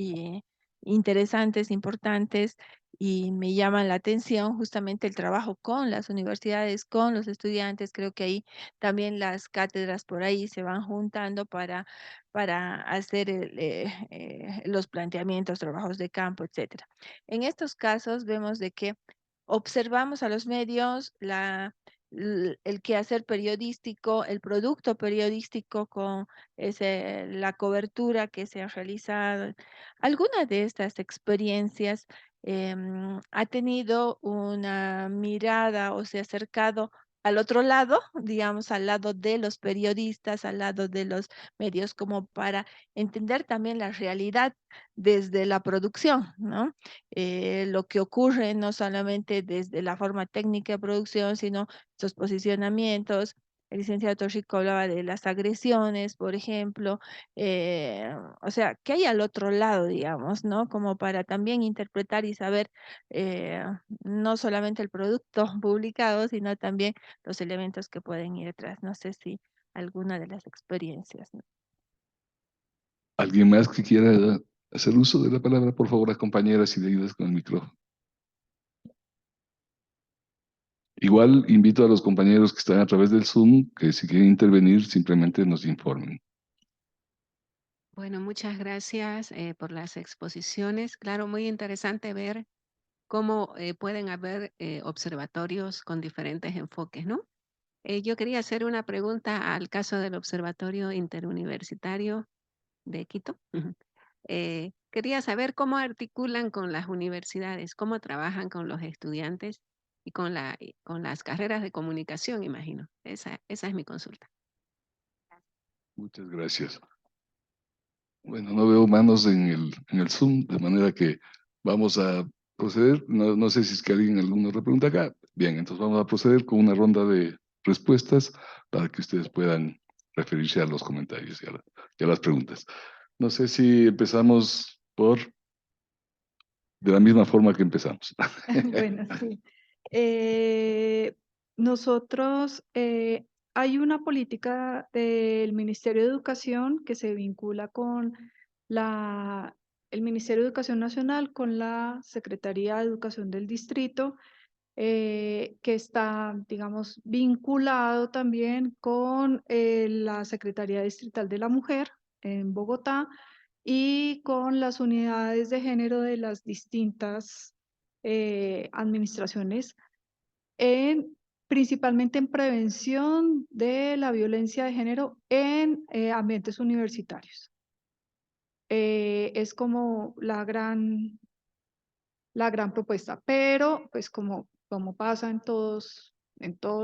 interesantes, importantes, y me llaman la atención justamente el trabajo con las universidades, con los estudiantes. Creo que ahí también las cátedras por ahí se van juntando para hacer los planteamientos, trabajos de campo, etcétera. En estos casos vemos de que observamos a los medios, el quehacer periodístico, el producto periodístico con la cobertura que se ha realizado. ¿Alguna de estas experiencias ha tenido una mirada o se ha acercado al otro lado, digamos, al lado de los periodistas, al lado de los medios, como para entender también la realidad desde la producción, ¿no? Lo que ocurre no solamente desde la forma técnica de producción, sino sus posicionamientos? El licenciado Torrico hablaba de las agresiones, por ejemplo, o sea, ¿qué hay al otro lado, digamos, ¿no? Como para también interpretar y saber no solamente el producto publicado, sino también los elementos que pueden ir detrás. No sé si alguna de las experiencias, ¿no? ¿Alguien más que quiera hacer uso de la palabra? Por favor, las compañeras y le ayudas con el micrófono. Igual invito a los compañeros que están a través del Zoom que si quieren intervenir simplemente nos informen. Bueno, muchas gracias por las exposiciones. Claro, muy interesante ver cómo pueden haber observatorios con diferentes enfoques, ¿no? Yo quería hacer una pregunta al caso del Observatorio Interuniversitario de Quito. Quería saber cómo articulan con las universidades, cómo trabajan con los estudiantes y con las carreras de comunicación, imagino. Esa es mi consulta. Muchas gracias. Bueno, no veo manos en el Zoom, de manera que vamos a proceder. No sé si es que alguna otra pregunta acá. Bien, entonces vamos a proceder con una ronda de respuestas para que ustedes puedan referirse a los comentarios y a las preguntas. No sé si empezamos de la misma forma que empezamos. Bueno, sí. Nosotros, hay una política del Ministerio de Educación que se vincula con el Ministerio de Educación Nacional, con la Secretaría de Educación del Distrito, que está, digamos, vinculado también con la Secretaría Distrital de la Mujer en Bogotá y con las unidades de género de las distintas administraciones, principalmente en prevención de la violencia de género en ambientes universitarios. Es como la gran propuesta, pero pues como pasa en todos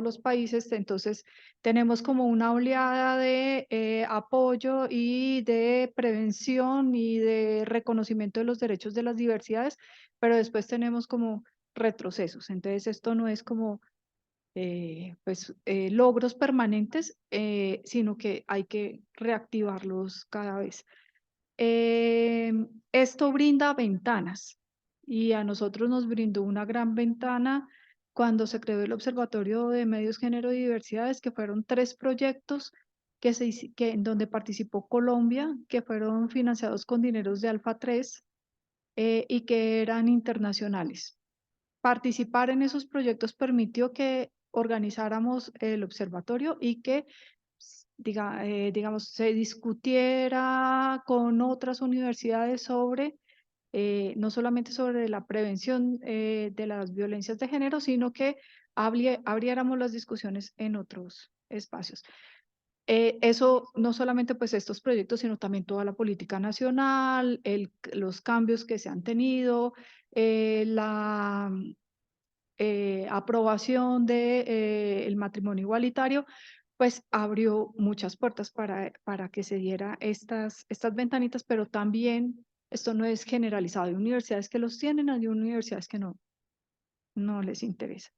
los países, entonces tenemos como una oleada de apoyo y de prevención y de reconocimiento de los derechos de las diversidades, pero después tenemos como retrocesos. Entonces esto no es como logros permanentes, sino que hay que reactivarlos cada vez. Esto brinda ventanas y a nosotros nos brindó una gran ventana cuando se creó el Observatorio de Medios, Género y Diversidades, que fueron 3 proyectos en donde participó Colombia, que fueron financiados con dineros de Alfa 3 y que eran internacionales. Participar en esos proyectos permitió que organizáramos el observatorio y que digamos, se discutiera con otras universidades sobre, no solamente sobre la prevención de las violencias de género, sino que abriéramos las discusiones en otros espacios. Eso no solamente pues estos proyectos, sino también toda la política nacional, los cambios que se han tenido, la aprobación del matrimonio igualitario, pues abrió muchas puertas para que se diera estas ventanitas, pero también esto no es generalizado. Hay universidades que los tienen, hay universidades que no les interesa.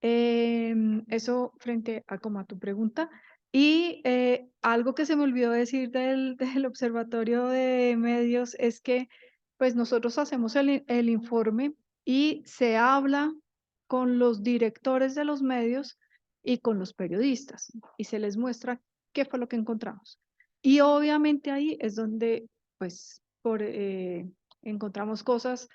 Eso frente a como a tu pregunta. Y algo que se me olvidó decir del Observatorio de Medios es que pues nosotros hacemos el informe y se habla con los directores de los medios y con los periodistas y se les muestra qué fue lo que encontramos. Y obviamente ahí es donde pues encontramos cosas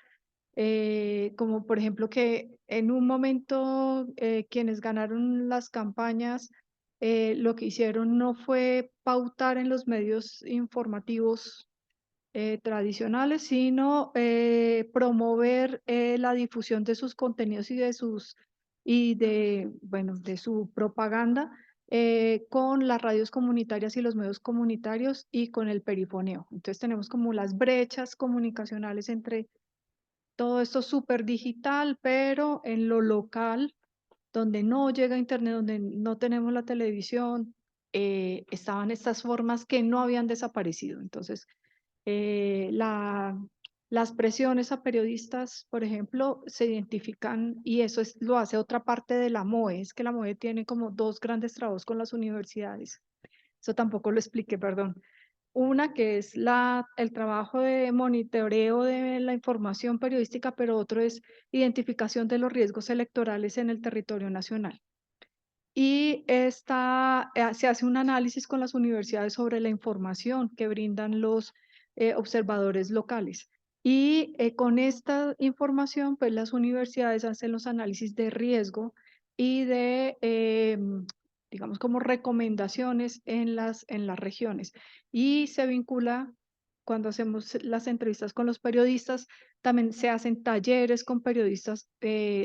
como por ejemplo que en un momento quienes ganaron las campañas lo que hicieron no fue pautar en los medios informativos tradicionales, sino promover la difusión de sus contenidos bueno, de su propaganda con las radios comunitarias y los medios comunitarios y con el perifoneo. Entonces tenemos como las brechas comunicacionales entre todo esto súper digital, pero en lo local, donde no llega internet, donde no tenemos la televisión, estaban estas formas que no habían desaparecido. Entonces, las presiones a periodistas, por ejemplo, se identifican y eso lo hace otra parte de la MOE, es que la MOE tiene como dos grandes trabajos con las universidades. Eso tampoco lo expliqué, perdón. Una que es el trabajo de monitoreo de la información periodística, pero otro es identificación de los riesgos electorales en el territorio nacional. Y se hace un análisis con las universidades sobre la información que brindan los observadores locales. Y con esta información, pues las universidades hacen los análisis de riesgo y digamos, como recomendaciones en las regiones. Y se vincula, cuando hacemos las entrevistas con los periodistas, también se hacen talleres con periodistas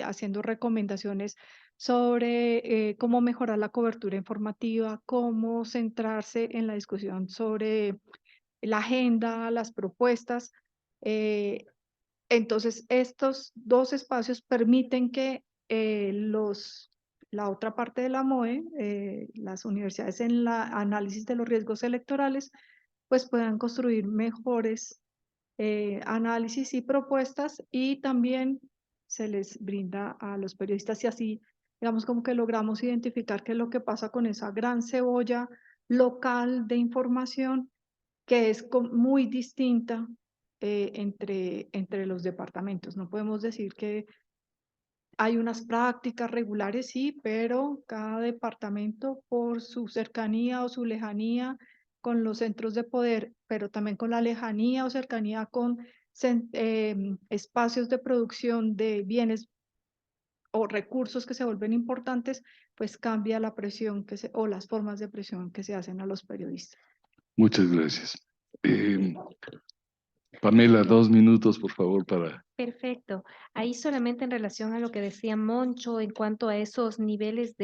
haciendo recomendaciones sobre cómo mejorar la cobertura informativa, cómo centrarse en la discusión sobre la agenda, las propuestas. Entonces, estos dos espacios permiten que la otra parte de la MOE, las universidades en el análisis de los riesgos electorales, pues puedan construir mejores análisis y propuestas y también se les brinda a los periodistas y así, digamos, como que logramos identificar qué es lo que pasa con esa gran cebolla local de información que es muy distinta entre los departamentos. No podemos decir que hay unas prácticas regulares, sí, pero cada departamento por su cercanía o su lejanía con los centros de poder, pero también con la lejanía o cercanía con espacios de producción de bienes o recursos que se vuelven importantes, pues cambia la presión o las formas de presión que se hacen a los periodistas. Muchas gracias. Pamela, 2 minutos, por favor, para... Perfecto. Ahí solamente en relación a lo que decía Moncho en cuanto a esos niveles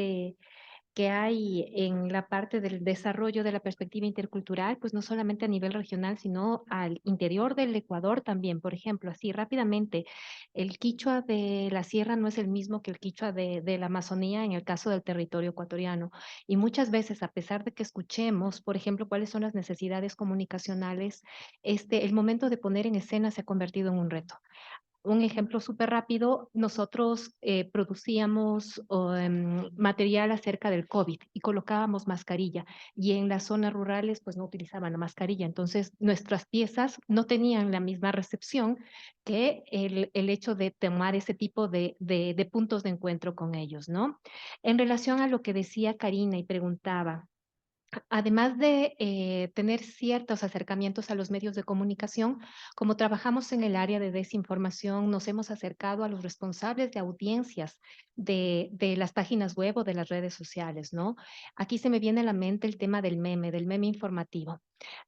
que hay en la parte del desarrollo de la perspectiva intercultural, pues no solamente a nivel regional, sino al interior del Ecuador también. Por ejemplo, así rápidamente, el quichua de la sierra no es el mismo que el quichua de la Amazonía en el caso del territorio ecuatoriano. Y muchas veces, a pesar de que escuchemos, por ejemplo, cuáles son las necesidades comunicacionales, el momento de poner en escena se ha convertido en un reto. Un ejemplo súper rápido, nosotros producíamos material acerca del COVID y colocábamos mascarilla y en las zonas rurales pues no utilizaban la mascarilla, entonces nuestras piezas no tenían la misma recepción que el hecho de tomar ese tipo de puntos de encuentro con ellos, ¿no? En relación a lo que decía Karina y preguntaba, además de tener ciertos acercamientos a los medios de comunicación, como trabajamos en el área de desinformación, nos hemos acercado a los responsables de audiencias de las páginas web o de las redes sociales, ¿no? Aquí se me viene a la mente el tema del meme informativo.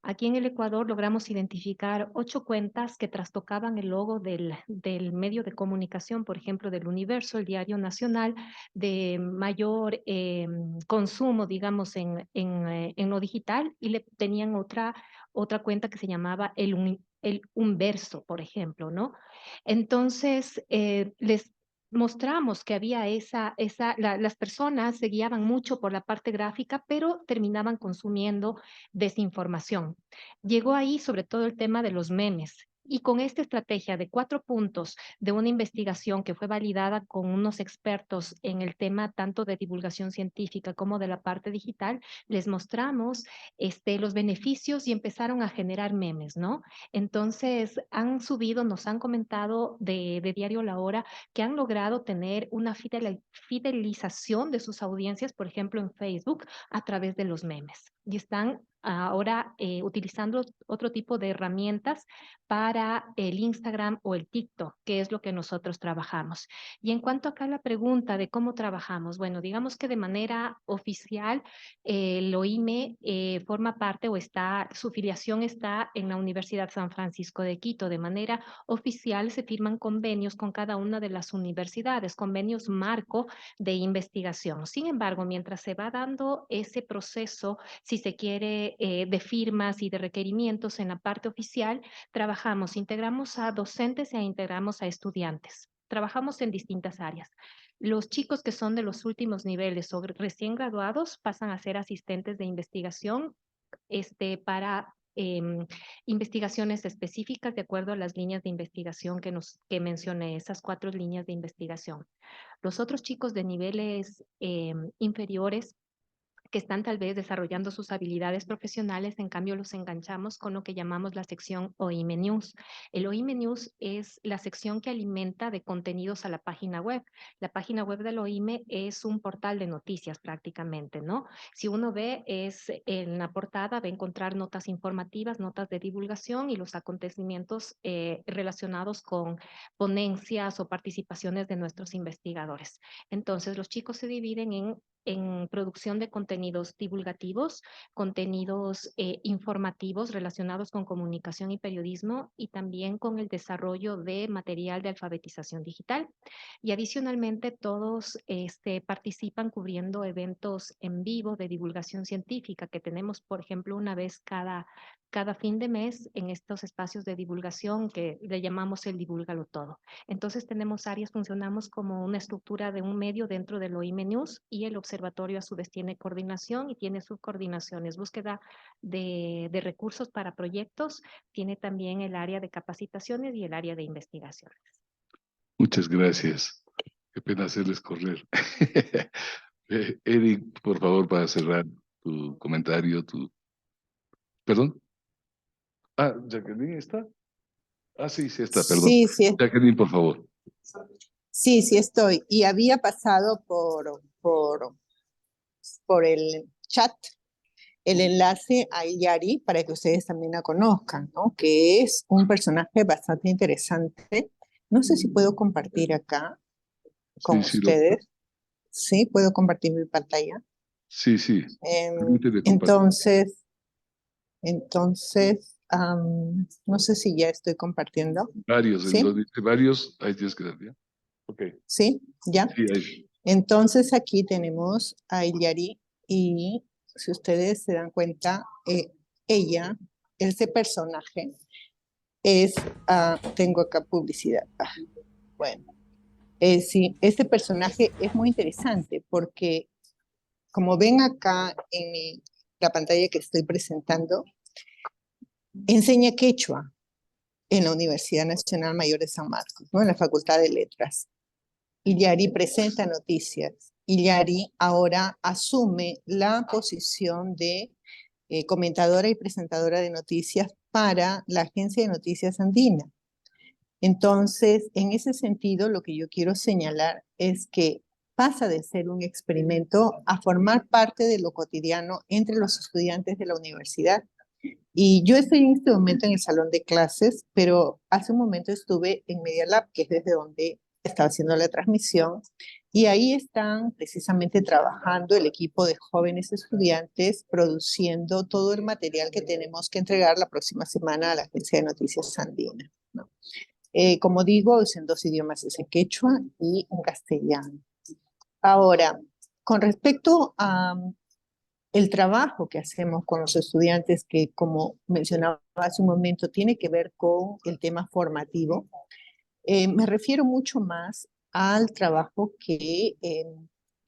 Aquí en el Ecuador logramos identificar 8 cuentas que trastocaban el logo del medio de comunicación, por ejemplo, del Universo, el diario nacional, de mayor consumo, digamos, en lo digital, y le tenían otra cuenta que se llamaba el Unverso, por ejemplo, ¿no? Entonces, les mostramos que había las personas se guiaban mucho por la parte gráfica, pero terminaban consumiendo desinformación. Llegó ahí sobre todo el tema de los memes. Y con esta estrategia de 4 puntos de una investigación que fue validada con unos expertos en el tema tanto de divulgación científica como de la parte digital, les mostramos los beneficios y empezaron a generar memes, ¿no? Entonces han subido, nos han comentado de Diario La Hora que han logrado tener una fidelización de sus audiencias, por ejemplo, en Facebook, a través de los memes. Y están ahora utilizando otro tipo de herramientas para el Instagram o el TikTok, que es lo que nosotros trabajamos. Y en cuanto acá a la pregunta de cómo trabajamos, bueno, digamos que de manera oficial el OIME forma parte o está, su filiación está en la Universidad San Francisco de Quito. De manera oficial se firman convenios con cada una de las universidades, convenios marco de investigación. Sin embargo, mientras se va dando ese proceso, si se quiere, de firmas y de requerimientos en la parte oficial, trabajamos, integramos a docentes e integramos a estudiantes. Trabajamos en distintas áreas. Los chicos que son de los últimos niveles o recién graduados pasan a ser asistentes de investigación para investigaciones específicas de acuerdo a las líneas de investigación que mencioné, esas 4 líneas de investigación. Los otros chicos de niveles inferiores que están tal vez desarrollando sus habilidades profesionales, en cambio los enganchamos con lo que llamamos la sección OIME News. El OIME News es la sección que alimenta de contenidos a la página web. La página web del OIME es un portal de noticias prácticamente, ¿no? Si uno ve, en la portada va a encontrar notas informativas, notas de divulgación y los acontecimientos relacionados con ponencias o participaciones de nuestros investigadores. Entonces, los chicos se dividen en producción de contenidos divulgativos, contenidos informativos relacionados con comunicación y periodismo y también con el desarrollo de material de alfabetización digital. Y adicionalmente todos participan cubriendo eventos en vivo de divulgación científica que tenemos, por ejemplo, una vez cada fin de mes en estos espacios de divulgación que le llamamos el Divúlgalo Todo. Entonces tenemos áreas, funcionamos como una estructura de un medio dentro del OIME News y el observatorio a su vez tiene coordinación y tiene subcoordinaciones, búsqueda de recursos para proyectos, tiene también el área de capacitaciones y el área de investigaciones. Muchas gracias. Qué pena hacerles correr. Eric, por favor, para cerrar tu comentario, ¿Perdón? Ah, ¿Jacqueline está? Ah, sí, sí está, perdón. Sí, sí, Jacqueline, por favor. sí, sí estoy. Y había pasado por el chat el enlace a Yari para que ustedes también la conozcan, ¿no? Que es un personaje bastante interesante. No sé si puedo compartir acá con Sí, ustedes. Sí, puedo compartir mi pantalla. Sí. Permíteme compartir. Entonces, no sé si ya estoy compartiendo. Varios, ¿Sí? lo dice varios, ahí tienes que dar, ¿ya? Ok. ¿Sí? ¿Ya? Sí, ahí. Entonces aquí tenemos a Yari y si ustedes se dan cuenta, ella, ese personaje, tengo acá publicidad. Bueno, sí, este personaje es muy interesante porque como ven acá en la pantalla que estoy presentando, enseña quechua en la Universidad Nacional Mayor de San Marcos, ¿no? En la Facultad de Letras. Yari presenta noticias. Yari ahora asume la posición de comentadora y presentadora de noticias para la Agencia de Noticias Andina. Entonces, en ese sentido, lo que yo quiero señalar es que pasa de ser un experimento a formar parte de lo cotidiano entre los estudiantes de la universidad. Y yo estoy en este momento en el salón de clases, pero hace un momento estuve en Media Lab, que es desde donde estaba haciendo la transmisión, y ahí están precisamente trabajando el equipo de jóvenes estudiantes produciendo todo el material que tenemos que entregar la próxima semana a la Agencia de Noticias Andina, ¿no? Como digo, es en 2 idiomas, es en quechua y en castellano. Ahora, con respecto a el trabajo que hacemos con los estudiantes, que como mencionaba hace un momento, tiene que ver con el tema formativo, me refiero mucho más al trabajo que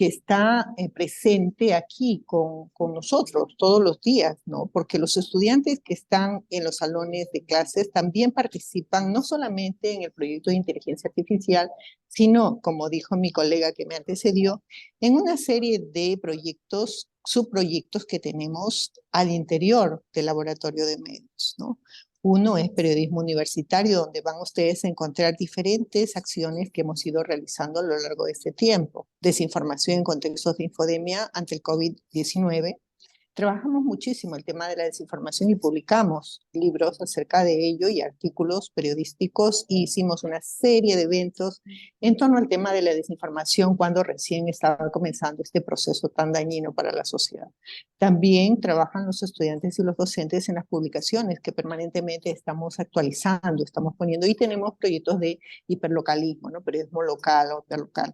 que está presente aquí con nosotros todos los días, ¿no? Porque los estudiantes que están en los salones de clases también participan no solamente en el proyecto de inteligencia artificial, sino, como dijo mi colega que me antecedió, en una serie de proyectos, subproyectos que tenemos al interior del laboratorio de medios, ¿no? Uno es periodismo universitario, donde van ustedes a encontrar diferentes acciones que hemos ido realizando a lo largo de este tiempo. Desinformación en contextos de infodemia ante el COVID-19. Trabajamos muchísimo el tema de la desinformación y publicamos libros acerca de ello y artículos periodísticos y hicimos una serie de eventos en torno al tema de la desinformación cuando recién estaba comenzando este proceso tan dañino para la sociedad. También trabajan los estudiantes y los docentes en las publicaciones que permanentemente estamos actualizando, estamos poniendo y tenemos proyectos de hiperlocalismo, ¿no? Periodismo local o hiperlocal.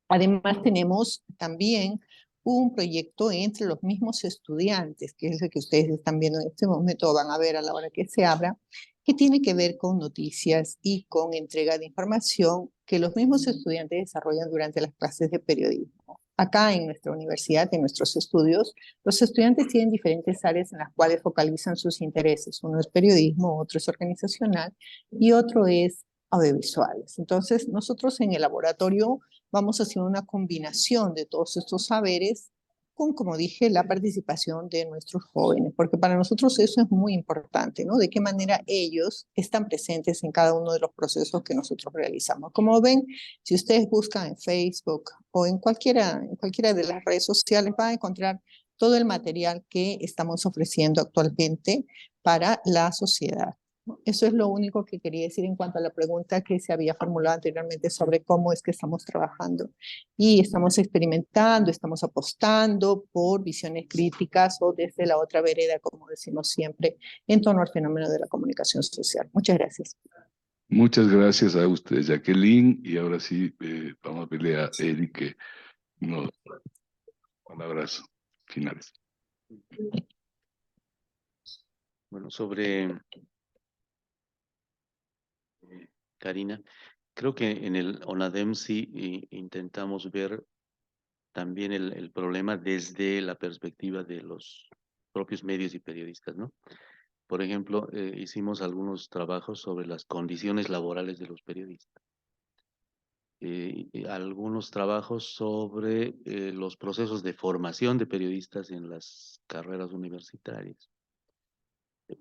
Además tenemos también un proyecto entre los mismos estudiantes, que es el que ustedes están viendo en este momento, van a ver a la hora que se abra, que tiene que ver con noticias y con entrega de información que los mismos estudiantes desarrollan durante las clases de periodismo. Acá en nuestra universidad, en nuestros estudios, los estudiantes tienen diferentes áreas en las cuales focalizan sus intereses. Uno es periodismo, otro es organizacional y otro es audiovisuales. Entonces, nosotros en el laboratorio vamos haciendo una combinación de todos estos saberes con, como dije, la participación de nuestros jóvenes, porque para nosotros eso es muy importante, ¿no? De qué manera ellos están presentes en cada uno de los procesos que nosotros realizamos. Como ven, si ustedes buscan en Facebook o en cualquiera de las redes sociales, van a encontrar todo el material que estamos ofreciendo actualmente para la sociedad. Eso es lo único que quería decir en cuanto a la pregunta que se había formulado anteriormente sobre cómo es que estamos trabajando. Y estamos experimentando, estamos apostando por visiones críticas o desde la otra vereda, como decimos siempre, en torno al fenómeno de la comunicación social. Muchas gracias. Muchas gracias a usted, Jacqueline. Y ahora sí, vamos a pedirle a Eric que nos palabras finales. Bueno, sobre Karina, creo que en el ONADEM sí intentamos ver también el problema desde la perspectiva de los propios medios y periodistas, ¿no? Por ejemplo, hicimos algunos trabajos sobre las condiciones laborales de los periodistas. Algunos trabajos sobre los procesos de formación de periodistas en las carreras universitarias.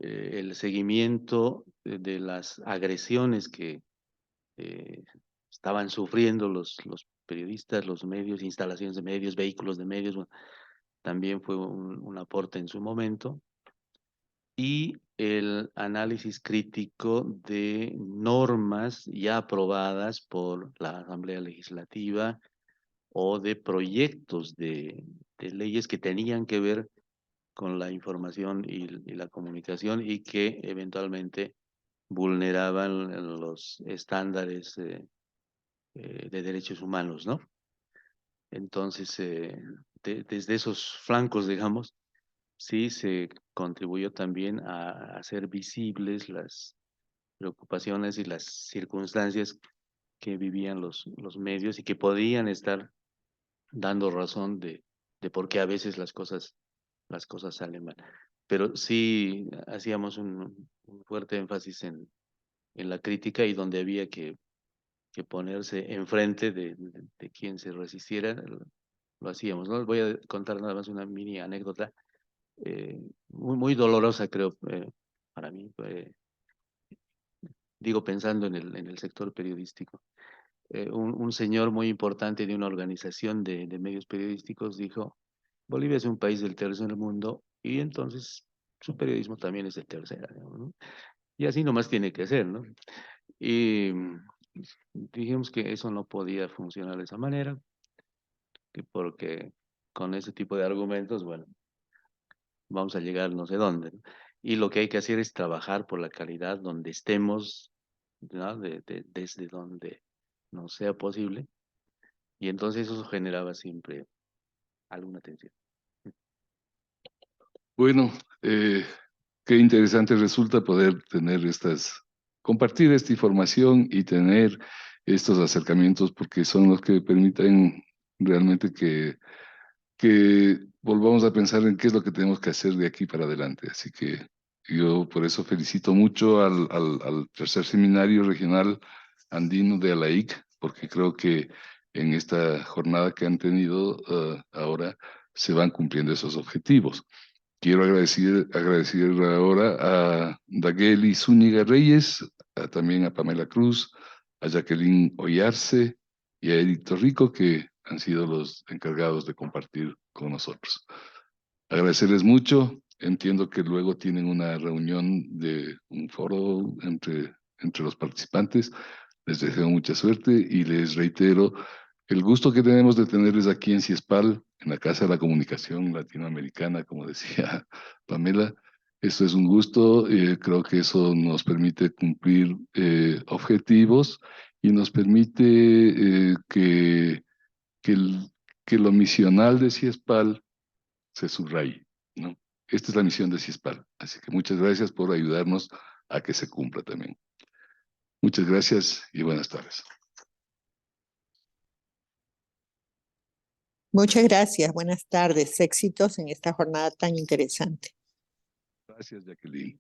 El seguimiento de las agresiones que estaban sufriendo los periodistas, los medios, instalaciones de medios, vehículos de medios, bueno, también fue un aporte en su momento. Y el análisis crítico de normas ya aprobadas por la Asamblea Legislativa o de proyectos de leyes que tenían que ver con la información y la comunicación y que eventualmente vulneraban los estándares de derechos humanos, ¿no? Entonces, desde esos flancos, digamos, sí se contribuyó también a hacer visibles las preocupaciones y las circunstancias que vivían los medios y que podían estar dando razón de por qué a veces las cosas salen mal. Pero sí hacíamos un fuerte énfasis en la crítica y donde había que ponerse enfrente de quien se resistiera, lo hacíamos, ¿no? Voy a contar nada más una mini anécdota, muy dolorosa, creo, para mí, digo pensando en el sector periodístico. Un señor muy importante de una organización de medios periodísticos dijo: Bolivia es un país del tercer mundo y entonces su periodismo también es de tercera, ¿no? Y así nomás tiene que ser, ¿no? Y dijimos que eso no podía funcionar de esa manera, que porque con ese tipo de argumentos, bueno, vamos a llegar no sé dónde, ¿no? Y lo que hay que hacer es trabajar por la calidad donde estemos, ¿no? Desde donde no sea posible. Y entonces eso generaba siempre alguna tensión. Bueno, qué interesante resulta poder compartir esta información y tener estos acercamientos porque son los que permiten realmente que volvamos a pensar en qué es lo que tenemos que hacer de aquí para adelante. Así que yo por eso felicito mucho al tercer seminario regional andino de ALAIC, porque creo que en esta jornada que han tenido ahora se van cumpliendo esos objetivos. Quiero agradecer ahora a Dagueli Zúñiga Reyes, también a Pamela Cruz, a Jacqueline Ollarse y a Edith Torrico, que han sido los encargados de compartir con nosotros. Agradecerles mucho. Entiendo que luego tienen una reunión de un foro entre los participantes. Les deseo mucha suerte y les reitero el gusto que tenemos de tenerles aquí en CIESPAL, en la Casa de la Comunicación Latinoamericana, como decía Pamela. Esto es un gusto, creo que eso nos permite cumplir objetivos y nos permite que lo misional de CIESPAL se subraye, ¿no? Esta es la misión de CIESPAL, así que muchas gracias por ayudarnos a que se cumpla también. Muchas gracias y buenas tardes. Muchas gracias, buenas tardes, éxitos en esta jornada tan interesante. Gracias, Jacqueline.